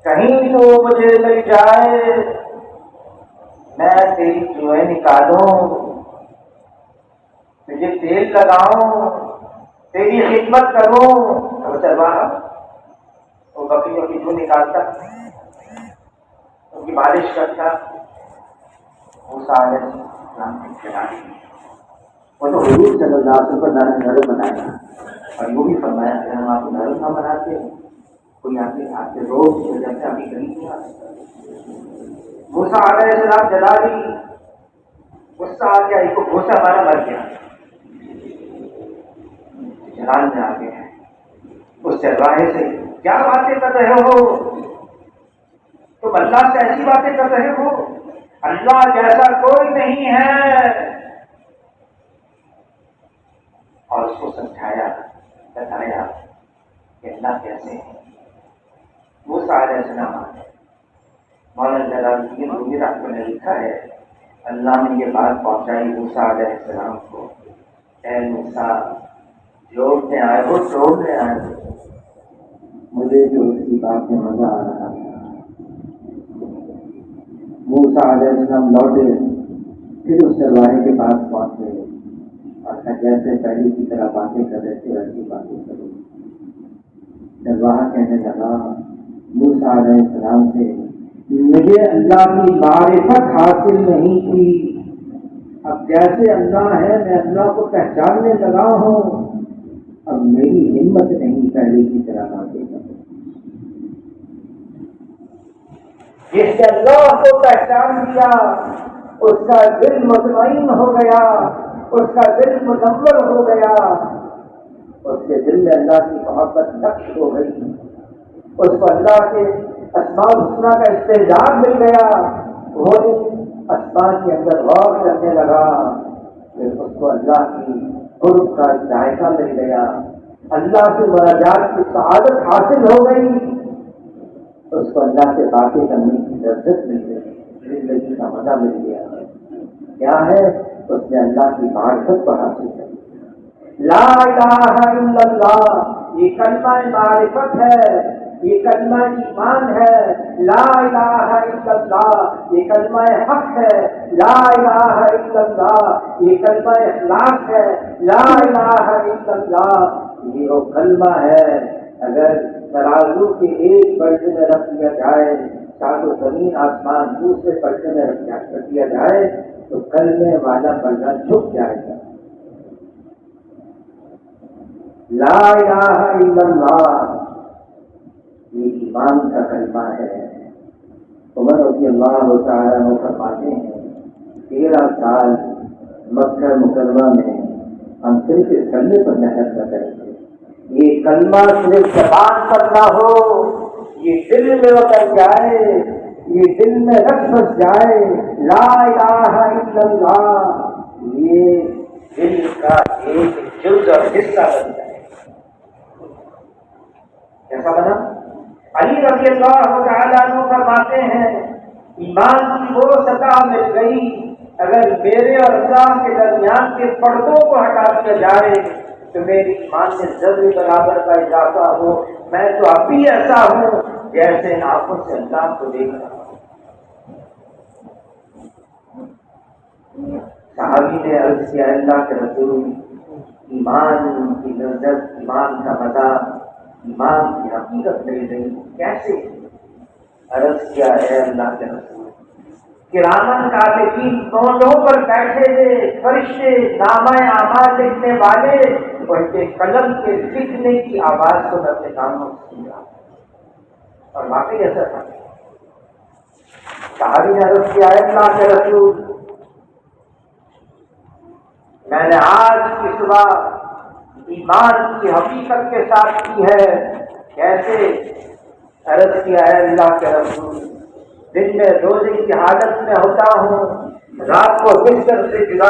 کہیں تو مجھے لے جائے، میں تیری جوئیں نکالوں، تجھے تیل لگاؤں، تیری خدمت کروں۔ وہ چرواہا وہ بکریوں کی جو نکالتا، ان کی مالش کرتا، موسیٰ علیہ السلام کی چلانے، وہ تو حضور صلی اللہ علیہ وسلم کو نرم بنایا، اور وہ بھی فرمایا کہ ہم آپ کو نرم نہ بناتے، کوئی آپ کے روز کی وجہ سے ابھی قریب نہیں آ سکتا۔ موسیٰ علیہ السلام جلا دی، غصہ آ گیا، ایک کو گھوسا مارا مر گیا، جلال میں آ گئے ہیں۔ اس چرواہے سے کیا باتیں کر رہے ہو؟ تم اللہ سے ایسی باتیں کر رہے ہو؟ اللہ جیسا کوئی نہیں ہے۔ اور اس کو سمجھایا، بتایا کہ اللہ کیسے ہے۔ موسیٰ علیہ السلام آئے، مولانا جلال الدین رومی رحمۃ اللہ نے لکھا ہے، اللہ نے یہ بات پہنچائی موسیٰ علیہ السلام کو، اے موسیٰ جوڑنے آئے ہو، توڑنے آئے ہو۔ مجھے جو اس کی بات میں مزہ آ رہا تھا۔ موسیٰ علیہ السلام لوٹے، پھر اس چرواہے کے پاس پہنچے اور جیسے پہلے کی طرح باتیں کر رہے تھے ویسی باتیں کرو۔ چرواہا کہنے لگا موسیٰ علیہ السلام سے، مجھے اللہ کی معرفت حاصل نہیں تھی، اب جیسے اللہ ہے میں اللہ کو پہچاننے لگا ہوں، اب میری ہمت نہیں پہلے کی طرح باتیں کروں۔ جس نے اللہ کو پہچان لیا اس کا دل مطمئن ہو گیا، اس کا دل منور ہو گیا، اس کے دل میں اللہ کی محبت نقش ہو گئی، اس کو اللہ کے اسماء الحسنی کا استعداد مل گیا، وہ اسماء کے اندر غور کرنے لگا، پھر اس کو اللہ کی قرب کا ذائقہ مل گیا، اللہ سے مناجات کی سعادت حاصل ہو گئی، اس کو اللہ سے باتیں کرنے کی لذت مل گئی، زندگی کا مزہ مل گیا۔ کیا ہے؟ اس نے اللہ کی معرفت کو حاصل کر لا الہ الا اللہ، یہ کلمہ معرفت ہے، یہ کلمہ ایمان ہے، لا الہ الا اللہ، یہ کلمہ حق ہے، لا الہ الا اللہ، یہ کلمہ اخلاص ہے، لا الہ الا اللہ۔ یہ وہ کلمہ ہے اگر ترازو کے ایک پلٹے میں رکھ دیا جائے، چاروں زمین آسمان دوسرے پلٹے میں رکھ دیا جائے تو کلمے والا پلڑا جھک جائے گا۔ لا الہ الا اللہ یہ ایمان کا کلمہ ہے۔ عمر رضی اللہ تعالیٰ عنہ فرماتے ہیں 13 سال مکہ مکرمہ میں ہم صرف اس کلمے پر محنت نہ کریں گے، یہ کلمہ صرف زبان پر نہ ہو، یہ دل میں اتر جائے، یہ دل میں رس بس جائے، لا الہ الا اللہ یہ دل کا ایک جز اور حصہ بن جائے۔ کیسا بنا؟ علی رضی اللہ تعالیٰ عنہ فرماتے ہیں ایمان کی وہ سطح مل گئی اگر میرے اور اللہ کے درمیان کے پردوں کو ہٹا دیا جائے تو میری ایمان میں ذرے برابر کا اضافہ ہو، میں تو اب بھی ایسا ہوں جیسے آنکھوں سے اللہ کو دیکھ رہا ہوں۔ صحابی نے عرض کیا اللہ کے رسول ایمان کی لذت، ایمان کا مزہ، ایمان کی حقیقت مل گئی کیسے؟ عرض کیا ہے اللہ کے رسول کرامن کاتبین دونوں پر بیٹھے ہوئے فرشتے نامہ اعمال لکھنے والے ان کے قلم کے لکھنے کی آواز کو میں اپنے کانوں سے سن رہا اور واقعی ایسا تھا۔ صحابی نے عرض کیا ہے اللہ کے رسول میں نے آج کی صبح ایمان کی حقیقت کے ساتھ کی ہے۔ کیسے؟ عرض کیا ہے اللہ کے رسول دن میں روزے کی حالت میں ہوتا ہوں، رات کو بستر سے جدا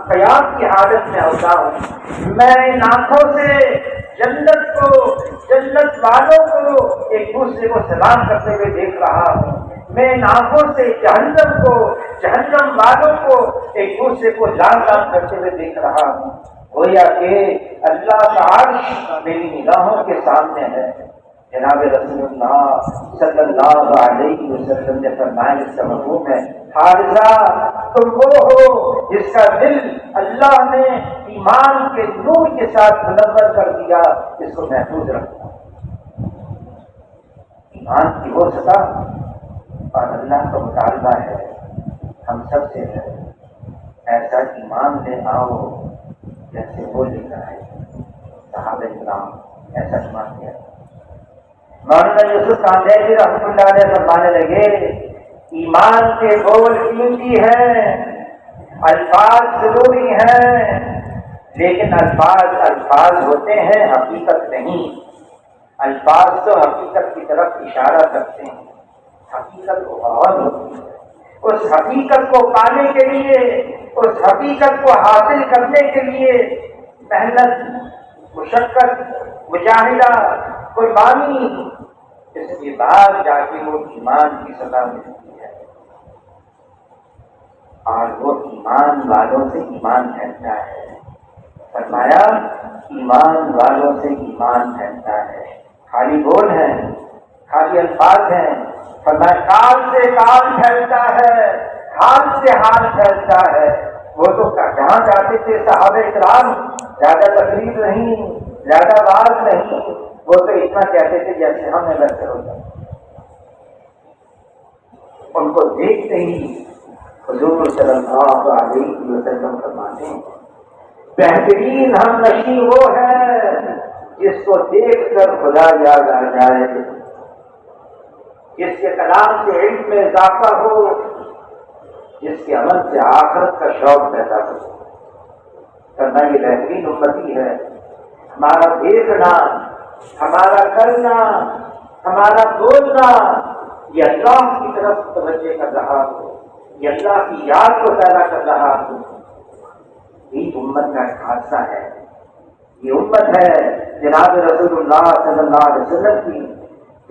قیام کی حالت میں ہوتا ہوں، میں ان آنکھوں سے جنت کو، جنت والوں کو ایک دوسرے کو سلام کرتے ہوئے دیکھ رہا ہوں، میں ان آنکھوں سے جہنم کو، جہنم والوں کو ایک دوسرے کو لال لال کرتے ہوئے دیکھ رہا ہوں۔ گویا کہ اللہ کا عرش میری نگاہوں کے سامنے ہے۔ جناب رسول اللہ صلی اللہ علیہ وسلم نے فرمایا اس کا مفہوم ہے حارثہ تم وہ ہو جس کا دل اللہ نے ایمان کے نور کے ساتھ منور کر دیا، اس کو محفوظ رکھا۔ ایمان کی وہ سطح اور اللہ کا مطالبہ ہے ہم سب سے ہے ایسا ایمان لے آؤ جیسے وہ لے کر آئے صحابہ کرام ایسا ایمان لے آئے۔ مولانا یوسف کاندیلی رحمۃ اللہ علیہ فرمانے لگے ایمان کے بول قیمتی ہیں، الفاظ ضروری ہیں، لیکن الفاظ ہوتے ہیں حقیقت نہیں۔ الفاظ تو حقیقت کی طرف اشارہ کرتے ہیں، حقیقت کو بہت ہوتی ہے۔ اس حقیقت کو پانے کے لیے، اس حقیقت کو حاصل کرنے کے لیے محنت، مشقت، مجاہدہ، قربانی، اس کے بعد جا کے وہ ایمان کی سطح ملتی ہے اور وہ ایمان والوں سے ایمان پھیلتا ہے۔ فرمایا ایمان والوں سے ایمان پھیلتا ہے، خالی بول ہیں، خالی الفاظ ہیں۔ فرمایا کال سے کال پھیلتا ہے، حال سے حال پھیلتا ہے۔ وہ تو جہاں جاتے تھے صحابہ کرام زیادہ تقریر نہیں، زیادہ بات نہیں، وہ تو اتنا کہتے تھے جیسے ہم نے بہتر ہوتا۔ ان کو دیکھتے ہی حضور صلی اللہ علیہ وسلم فرماتے ہیں بہترین ہم نشیں وہ ہے جس کو دیکھ کر خدا یاد آ جائے، جس کے کلام سے علم میں اضافہ ہو، جس کے عمل سے آخرت کا شوق پیدا ہو۔ کرنا یہ بہترین امتی ہے۔ ہمارا دیکھنا، ہمارا کرنا، ہمارا بولنا یہ اللہ کی طرف توجہ کر رہا ہو، یہ اللہ کی یاد کو پیدا کر رہا ہو۔ یہ امت کا ایک حادثہ ہے، یہ امت ہے جناب رسول اللہ صلی اللہ علیہ وسلم کی،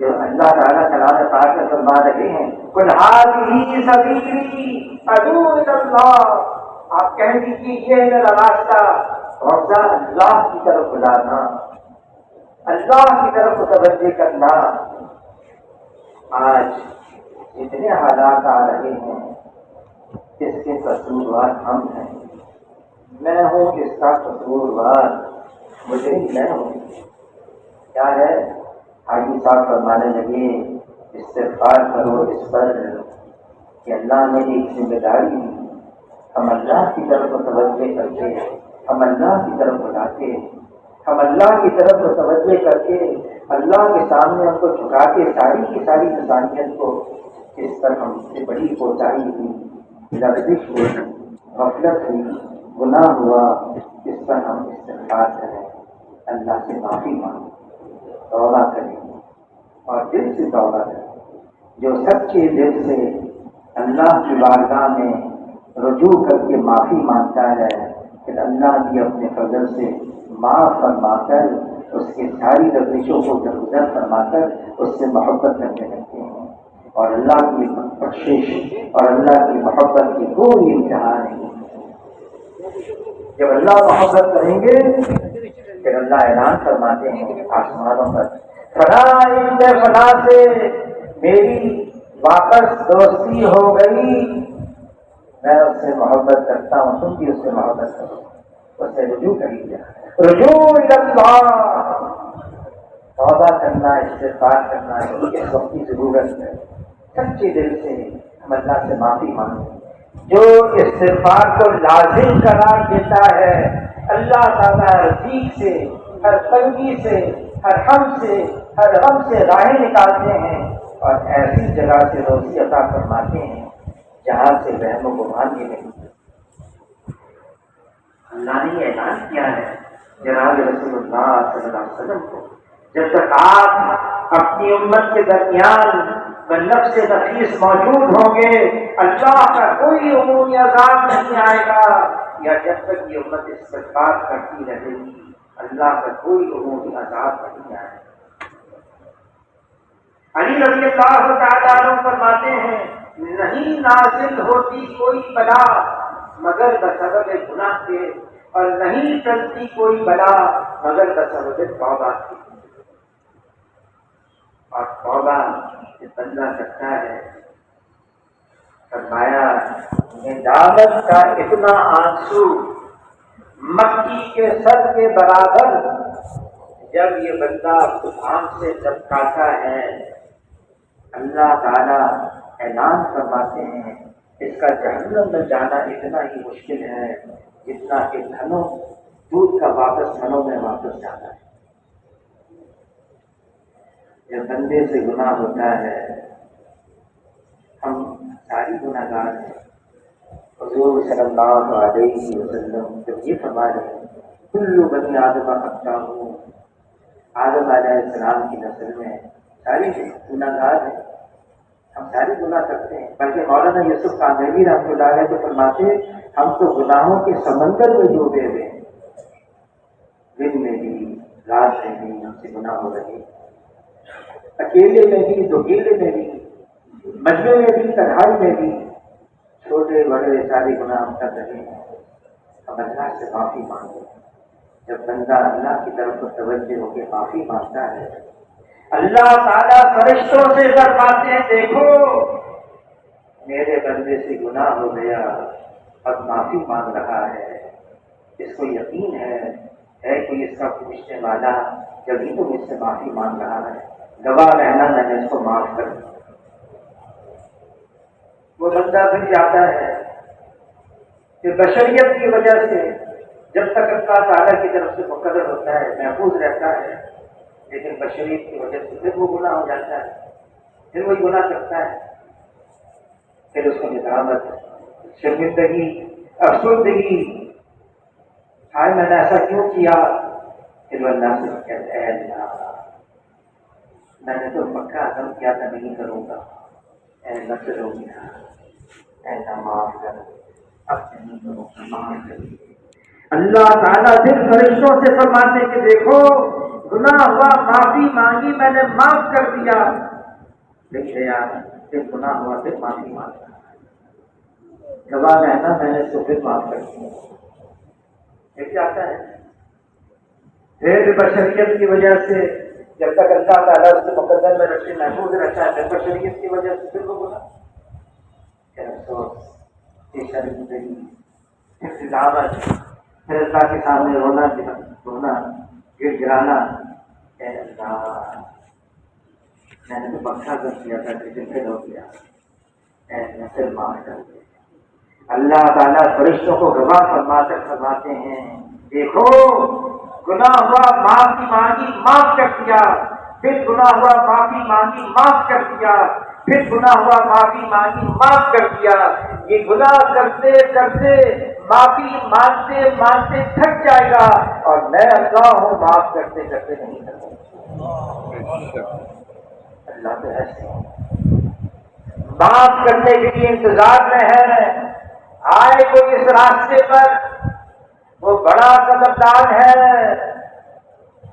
جو اللہ تعالیٰ کلام پاک میں فرما رہے ہیں قل ھذہ سبیلی ادعو الی اللہ، آپ کہہ دیجیے یہ ہے میرا راستہ، اور اللہ کی طرف بلانا، اللہ کی طرف متوجہ کرنا، آج جتنے حالات آ رہے ہیں اس کے قصوروار ہم ہیں. میں ہوں اس کا قصوروار، مجھے میں ہوں. کیا ہے؟ حاجی صاحب فرمانے لگے استغفار کرو اس پر کہ اللہ نے ایک ذمہ داری دی. ہم اللہ کی طرف توجہ کر کے، ہم اللہ کی طرف بلاتے، ہم اللہ کی طرف توجہ کر کے اللہ کے سامنے ہم کو جھکا کے ساری کی ساری انسانیت کو اس پر ہم سے بڑی کوتاہی ہوئی، لغزش ہوئی، غفلت ہوئی، گناہ ہوا، اس پر ہم استغفار کریں، اللہ سے معافی مانگیں، توبہ کریں اور دل سے توبہ کریں. جو سچے دل سے اللہ کی بارگاہ میں رجوع کر کے معافی مانگتا ہے کہ اللہ بھی اپنے فضل سے معاف فرما کر اس کی ساری لغزشوں کو درگزر فرما کر اس سے محبت کرنے لگتے ہیں. اور اللہ کی بخشش اور اللہ کی محبت کی کوئی انتہا نہیں. جب اللہ محبت کریں گے پھر اللہ اعلان فرماتے ہیں آسمانوں پر، فلاں فلاں سے میری واپس دوستی ہو گئی، میں اس سے محبت کرتا ہوں، تم بھی اس سے محبت کرو، اس سے رجوع کریے. رجوع اللہ، توبہ کرنا، استغفار کرنا اس وقت کی ضرورت ہے. سچے دل سے ہم اللہ سے معافی مانگیں. جو استغفار کو لازم قرار دیتا ہے اللہ تعالیٰ ہر چیز سے، ہر تنگی سے، ہر ہر غم سے راہیں نکالتے ہیں اور ایسی جگہ سے روزی عطا فرماتے ہیں جہاں سے وہم و گمان بھی نہیں. اللہ نے اعلان کیا ہے جناب رسول اللہ صلی اللہ علیہ وسلم کو، جب تک آپ اپنی امت کے درمیان نفس نفیس موجود ہوں گے اللہ کا کوئی عمومی عذاب نہیں آئے گا، یا جب تک یہ امت استغفار کرتی رہے گی اللہ کا کوئی عمومی عذاب نہیں آئے گا. علی رضی اللہ تعالیٰ عنہ فرماتے ہیں نہیں نازل ہوتی کوئی بلا مگر بسبب گناہ کے، اور نہیں چلتی کوئی بلا مگر بسبب توبہ کی. اور توبہ سے بندہ کرتا ہے. فرمایا ندامت کا اتنا آنسو مکی کے سر کے برابر جب یہ بندہ آنکھ سے چپکاتا ہے اللہ تعالیٰ اعلان فرماتے ہیں اس کا جہنم میں جانا اتنا ہی مشکل ہے جتنا کہ دھنوں دودھ کا واپس دھنوں میں واپس جانا ہے. جب بندے سے گناہ ہوتا ہے، ہم ساری گناہ گار ہیں. حضور صلی اللہ علیہ وسلم جب یہ فرما رہے ہیں کل بنی آدم خطا ہوں، آدم علیہ السلام کی نسل میں ساری گناہ گار ہیں، ہم ساری گناہ کرتے ہیں. بلکہ مولانا یوسف کاندھلی رحمۃ اللہ علیہ تو فرماتے ہم تو گناہوں کے سمندر میں ڈوبے ہوئے ہیں، دن میں بھی رات میں بھی ہم سے گناہ ہو رہے ہیں، اکیلے میں بھی، دوکیلے میں بھی، مجمع میں بھی، تنہائی میں بھی، چھوٹے بڑے سارے گناہ ہم کر رہے ہیں. ہم اللہ سے معافی مانگیں. جب بندہ اللہ کی طرف توجہ ہو کے معافی مانگتا ہے اللہ تعالیٰ فرشتوں سے فرماتے ہیں دیکھو میرے بندے سے گناہ ہو گیا اب معافی مانگ رہا ہے، اس کو یقین ہے کہ اس کا پوچھنے والا جبھی تو مجھ سے معافی مانگ رہا ہے، گواہ رہنا میں نے اس کو معاف کر دیا. وہ بندہ پھر جاتا ہے کہ بشریت کی وجہ سے جب تک اللہ تعالیٰ کی طرف سے مقرر ہوتا ہے محفوظ رہتا ہے، لیکن بشریت کی وجہ سے پھر وہ گناہ ہو جاتا ہے، پھر وہی گناہ کرتا ہے، پھر اس کو ندامت، شرمندگی، افسردگی، ہائے میں نے ایسا کیوں کیا. پھر وہ اللہ سے کہتا ہے اللہ میں نے تو پکا عزم کیا تھا نہیں کروں گا، اے اللہ چلو گیا، اے اللہ معاف کر، اب نہیں کروں گا، معاف کر. اللہ تعالیٰ پھر فرشتوں سے فرماتے کہ دیکھو گناہ ہوا، معافی مانگی میں نے، معاف کر دیا. دیکھے یار پھر گناہ ہوا پھر معافی مانگا، گواہ رہنا میں نے اس کو پھر معاف کر دیا. یہ کیا آتا ہے؟ پھر بشریت کی وجہ سے جب تک اللہ تعالیٰ اس کے مقدر میں رکھے محفوظ رکھا ہے پھر شریعت کی وجہ سے پھر وہ گناہ کیا افسوس یہ شرمندگی پھر دعوت پھر اللہ کے سامنے رونا گر گرانا اے اللہ میں نے تو بخشا کر دیا تھا لیکن پھر ہو گیا اے نسل معاف کر دے اللہ تعالیٰ فرشتوں کو گواہ فرما کر فرماتے ہیں دیکھو گناہ ہوا معافی مانگی معاف کر دیا پھر گناہ ہوا معافی مانگی معاف کر دیا پھر گناہ ہوا معافی مانگی معاف کر دیا یہ گناہ کرتے کرتے معافی مانگتے مانگتے تھک جائے گا اور میں اللہ ہوں معاف کرتے کرتے نہیں کرتا اللہ تو ایسے معاف کرنے کے لیے انتظار میں ہے آئے کوئی اس راستے پر وہ بڑا قدردان ہے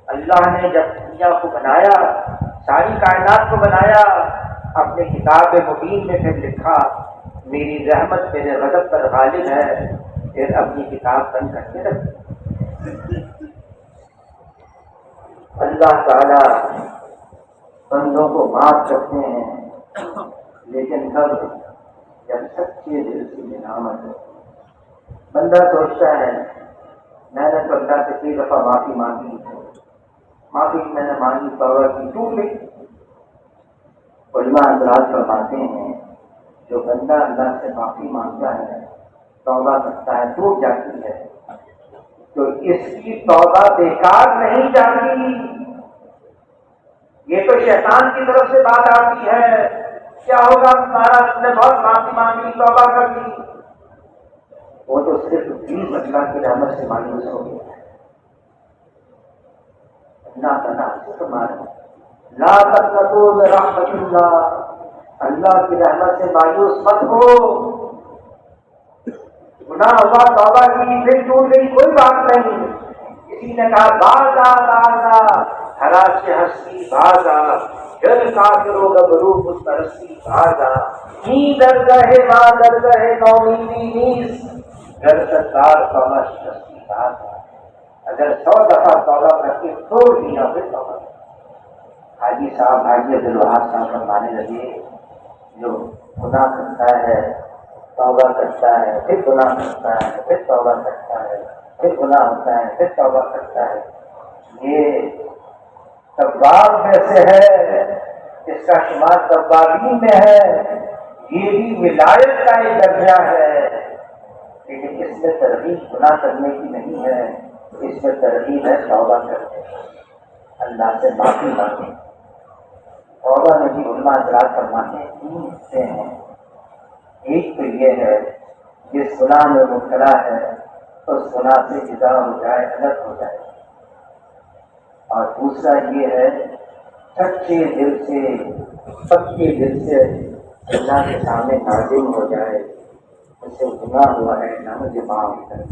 اللہ نے جب دنیا کو بنایا ساری کائنات کو بنایا اپنے کتاب مبین میں پھر لکھا میری رحمت میرے غضب پر غالب ہے پھر اپنی کتاب بند کر کے رکھی اللہ تعالی بندوں کو معاف کرتے ہیں لیکن کب جب سچے دل سے ملامت ہو بندہ سوچتا ہے میں نے تو اللہ سے کئی دفعہ معافی مانگی معافی میں نے مانگی توبہ کی ٹوٹ گئی علماء حضرات فرماتے ہیں جو بندہ اللہ سے معافی مانگتا ہے توبہ کرتا ہے ٹوٹ جاتی ہے تو اس کی توبہ بیکار نہیں جاتی یہ تو شیطان کی طرف سے بات آتی ہے کیا ہوگا تمہارا تم نے بہت معافی مانگی توبہ کر لی وہ تو صرف 20 اللہ کی رحمت سے مایوس ہو گیا اللہ تعالیٰ سے تمہارا لا تقنطوا من رحمت اللہ اللہ کی رحمت سے مایوس مت ہو گناہ ہوا توبہ کی دل ٹوٹ گئی کوئی بات نہیں کسی نے کہا باز ہرا سے ہستی بازا جل کافروں گبرو خود پرستی بازا در گہے ماں در گہے نومیدی نیز گھر سردار توبہ شکستی بازا اگر 100 دفعہ توبہ کر کے توڑ دیا پھر توبہ حاجی صاحب حاجی عبدالوہاب صاحب فرمانے لگے جو گناہ کرتا ہے توبہ کرتا ہے پھر گناہ کرتا ہے پھر توبہ کرتا ہے پھر گناہ ہوتا ہے پھر توبہ کرتا ہے یہ تواب میں سے ہے اس کا شمار توابین میں ہے یہ بھی ولایت کا ایک درجہ ہے لیکن اس میں ترغیب گناہ کرنے کی نہیں ہے اس میں ترغیب ہے توبہ کرنے اللہ سے معافی مانگے توبہ میں بھی علماء حضرات فرماتے ہیں 3 حصے ہیں ایک تو یہ ہے جس گناہ میں مبتلا ہے اس گناہ سے جدا ہو جائے الگ ہو جائے اور دوسرا یہ ہے سچے دل سے پکے دل سے اللہ کے سامنے نازل ہو جائے اس سے گناہ ہوا ہے نہ مجھے معاف کر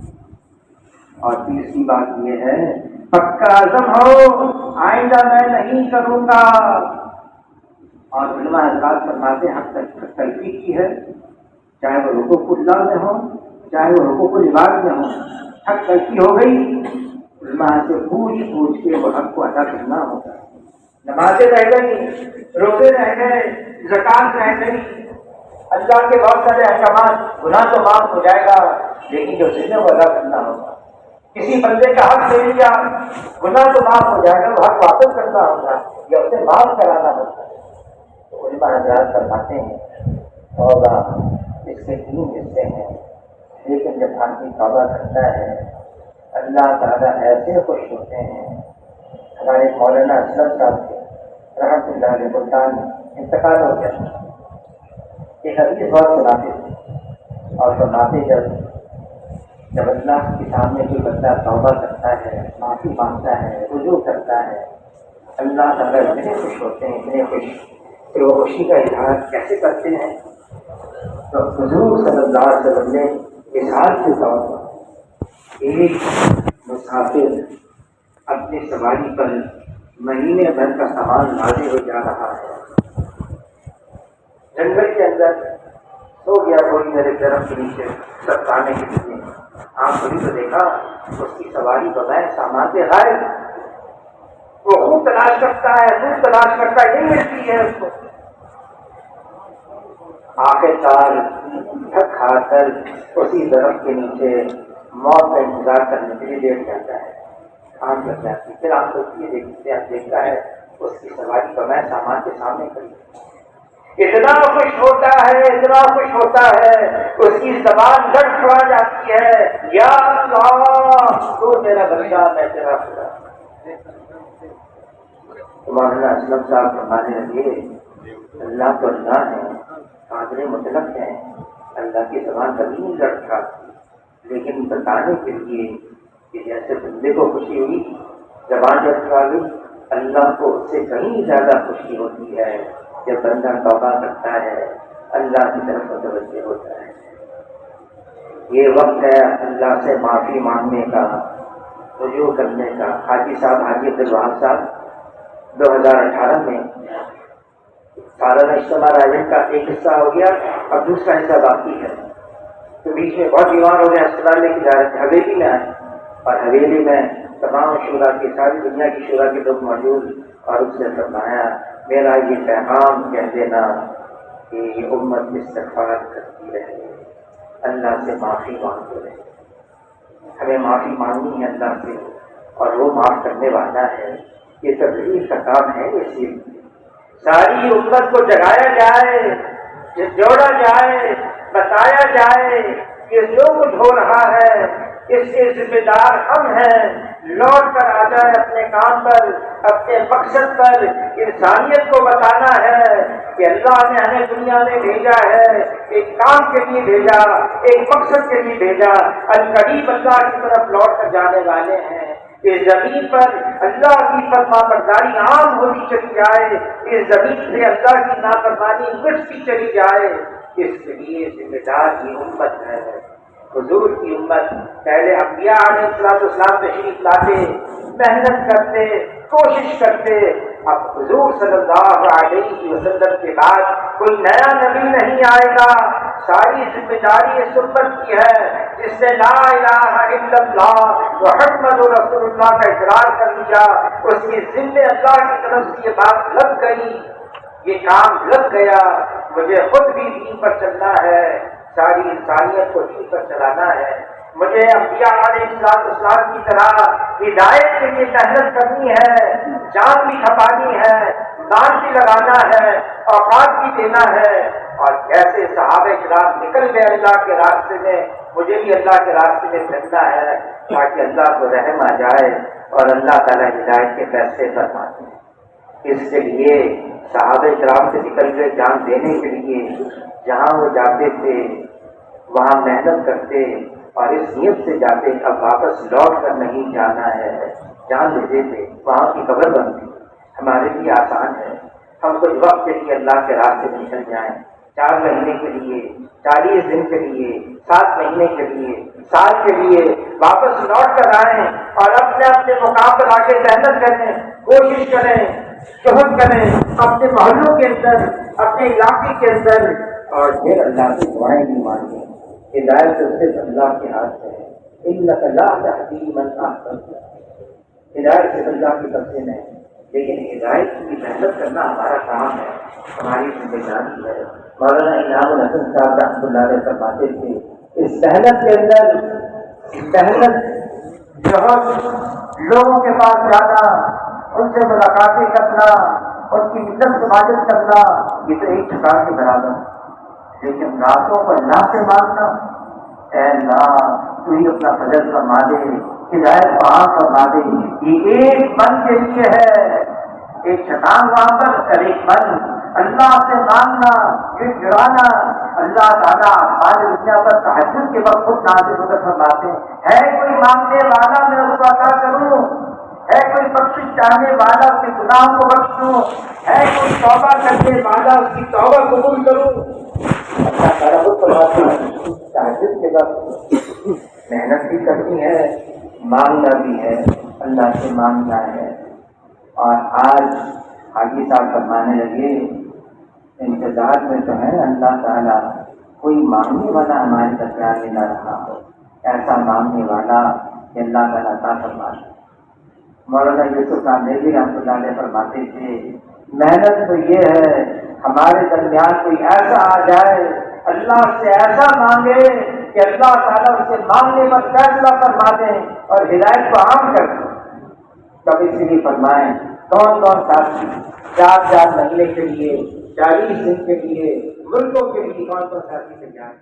اور تیسری بات یہ ہے پکا عزم ہو آئندہ میں نہیں کروں گا اور علماء حضرات فرماتے ہیں حق تلقی کی ہے چاہے وہ حقوق اللہ میں ہو چاہے وہ حقوق العباد میں ہو حق تلقی ہو گئی علماء سے پوچھ کے وہ حق کو ادا کرنا ہوگا نمازیں رہ گئی روزے رہ گئے زکات رہ گئی اللہ کے بہت سارے احکامات گناہ تو معاف ہو جائے گا لیکن جو ذمہ وہ ادا کرنا ہوگا کسی بندے کا حق لے لیا گناہ تو معاف ہو جائے گا وہ حق واپس کرنا ہوگا یا اسے معاف کرانا ہوگا تو علماء حضرات فرماتے ہیں توبہ اس کے 3 حصے ہیں لیکن جب آدمی توبہ کرتا ہے اللہ تعالیٰ ایسے خوش ہوتے ہیں ہمارے مولانا اسلم صاحب کے رحمۃ اللہ علیہ ملتان انتقال ہو گیا ایک حدیث بہت سناتے تھے اور فرماتے جب اللہ کے سامنے کوئی بندہ توبہ کرتا ہے معافی مانگتا ہے رجوع کرتا ہے اللہ تعالیٰ اتنے خوش ہوتے ہیں اتنے خوش کہ وہ خوشی کا اظہار کیسے کرتے ہیں تو حضور صلی اللہ علیہ وسلم نے مثال کے طور پر ایک مسافر اپنی سواری پر مہینے بھر کا سامان لانے ہو جا رہا ہے جنگل کے اندر سو گیا کوئی میرے درخت کے نیچے سب کھانے کے لیے آپ کبھی تو دیکھا اس کی سواری بغیر سامان سے غائب وہ خوب تلاش کرتا ہے، خوب تلاش کرتا ہے، نہیں ملتی ہے اس کو، آخر کار تھک ہار کر اسی درخت کے نیچے موت کا انتظار کرنے کے لیے لیٹ جاتا ہے، آم لگ جاتی ہے، پھر آپ دیکھتا ہے اس کی سواری کا میں سامان کے سامنے کھڑی، اتنا خوش ہوتا ہے، اتنا خوش ہوتا ہے، اس کی زبان لڑکھڑا جاتی ہے، یا اللہ تو میرا بندہ میں تیرا خدا۔ مولانا اسلم صاحب فرمانے لگے اللہ تو اللہ ہے، قادر مطلق ہے، اللہ کی زبان کبھی نہیں لڑکھا، لیکن بتانے کے لیے کہ جیسے بندے کو خوشی ہوئی زبان لڑکھا گئی، اللہ کو اس سے کہیں زیادہ خوشی ہوتی ہے جب بندہ توبہ کرتا ہے، اللہ کی طرف متوجہ ہوتا ہے۔ یہ وقت ہے اللہ سے معافی مانگنے کا، رجوع کرنے کا۔ حاجی صاحب حاجی عبدالوہاب صاحب 2018 میں سالانہ اجتماع راجن کا ایک حصہ ہو گیا، اب دوسرا حصہ باقی ہے، تو بیچ میں بہت بیمار ہو گئے، اسپتال لے کے جا رہے تھے، حویلی میں آئے اور حویلی میں تمام شعراء کے، ساری دنیا کی شعراء کے لوگ موجود، اور اس نے فرمایا میرا یہ پیغام کہہ دینا کہ یہ امت استغفار کرتی رہے، اللہ سے معافی مانگتے رہے، ہمیں معافی مانگنی ہے اللہ سے، اور وہ معاف کرنے والا ہے۔ یہ تبلیغ کا کام ہے، اس لیے ساری امت کو جگایا جائے، جوڑا جائے، بتایا جائے کہ جو کچھ ہو رہا ہے اس کے ذمہ دار ہم ہیں، لوٹ کر آ جائے اپنے کام پر، اپنے مقصد پر۔ انسانیت کو بتانا ہے کہ اللہ نے ہمیں دنیا میں بھیجا ہے، ایک کام کے لیے بھیجا، ایک مقصد کے لیے بھیجا، القریب اللہ کی طرف لوٹ کر جانے والے ہیں۔ اس زمین پر اللہ کی فرما برداری عام ہوتی چلی جائے، اس زمین سے اللہ کی نافرمانی مٹتی چلی جائے، اس کے لیے ذمہ دار یہ امت ہے۔ حضور کی امت پہلے انبیاء علیہ السلام تشریف لاتے، محنت کرتے، کوشش کرتے، اب حضور صلی اللہ علیہ وسلم کے بعد کوئی نیا نبی نہیں آئے گا، ساری ذمہ داری اس امت کی ہے، جس نے لا الہ الا اللہ محمد رسول اللہ کا اقرار کر لیا، اس کے ذمے اللہ کی طرف سے یہ بات لگ گئی، یہ کام لگ گیا، مجھے خود بھی دین پر چلنا ہے، ساری انسانیت کو دین پر چلانا ہے، مجھے انبیاء علیہ السلام کی طرح ہدایت کے لیے محنت کرنی ہے، جان بھی کھپانی ہے، دان بھی لگانا ہے، اوقات بھی دینا ہے، اور جیسے صحابہ کرام نکل گئے اللہ کے راستے میں، مجھے بھی اللہ کے راستے میں چلنا ہے، تاکہ اللہ کو رحم آ جائے اور اللہ تعالیٰ ہدایت کے فیصلے فرماتے ہیں۔ اس کے لیے صحابہ کرام سے نکل گئے جان دینے کے لیے، جہاں وہ جاتے تھے وہاں محنت کرتے، اور اس نیت سے جاتے اب واپس لوٹ کر نہیں جانا ہے، جان دے دیتے، وہاں کی قبر بنتی۔ ہمارے لیے آسان ہے، ہم کچھ وقت کے لیے اللہ کے راستے میں نکل جائیں، 4 مہینے کے لیے، 40 دن کے لیے، 7 مہینے کے لیے، سال کے لیے، واپس لوٹ کر آئیں اور اپنے اپنے مقام پر آ کے محنت کریں، کوشش کریں، جہد کریں اپنے محلوں کے اندر، اپنے علاقے کے اندر، اور پھر اللہ کی دعائیں بھی مانگیں۔ ہدایت تو صرف اللہ کے ہاتھ ہے، انک لا تہدی من احببت، ہدایت صرف اللہ کی طرف سے نہیں، لیکن ہدایت کی محنت کرنا ہمارا کام ہے، ہماری ذمہ داری ہے۔ مولانا انعام الحسن صاحب رحمۃ اللہ علیہ فرماتے تھے اس محنت کے اندر محنت جوہر لوگوں کے پاس جانا، ان سے ملاقاتیں کرنا، ان کی عزت سماجت کرنا، یہ تو ایک ٹھکان کے برابر ہے، لیکن راتوں کو اللہ سے مانگنا، اے اللہ تو ہی اپنا فضل فرما دے، ہدایت وہاں فرما دے، یہ ایک من کے لیے ہے، ایک شیطان وہاں پر اور ایک من، اللہ سے مانگنا، یہ جڑانا۔ اللہ تعالیٰ ہماری دنیا پر تہجد کے وقت خود نازل ہو کر فرماتے ہیں، ہے کوئی مانگنے والا میں اس کو عطا کروں، ہے کوئی بخشش چاہنے والا اس کے گناہوں کو بخش دوں، ہے کوئی توبہ کرنے والا اس کی توبہ قبول کروں۔ اللہ تعالیٰ خود فرماتے ہیں تہجد کے وقت محنت بھی کرنی ہے، مانگنا بھی ہے، اللہ سے مانگنا ہے۔ اور آج حاجی صاحب فرمانے لگے انتظار میں تو ہے اللہ تعالیٰ، کوئی مانگنے والا ہمارے درمیان میں نہ رہا ہو، ایسا مانگنے والا کہ اللہ تعالیٰ عطا فرما دے۔ مولانا یوسف ناندیوی رحمۃ اللہ علیہ فرماتے تھے محنت تو یہ ہے ہمارے درمیان کوئی ایسا آ جائے اللہ سے ایسا مانگے کہ اللہ تعالیٰ اس کے مانگنے پر فیصلہ فرما دیں اور ہدایت کو عام کر دیں. کبھی سے بھی فرمائیں کون کون ساتھی 4 مہینے کے لیے 40 دن کے لیے ملکوں کے لیے کون کون ساتھی سے جائیں.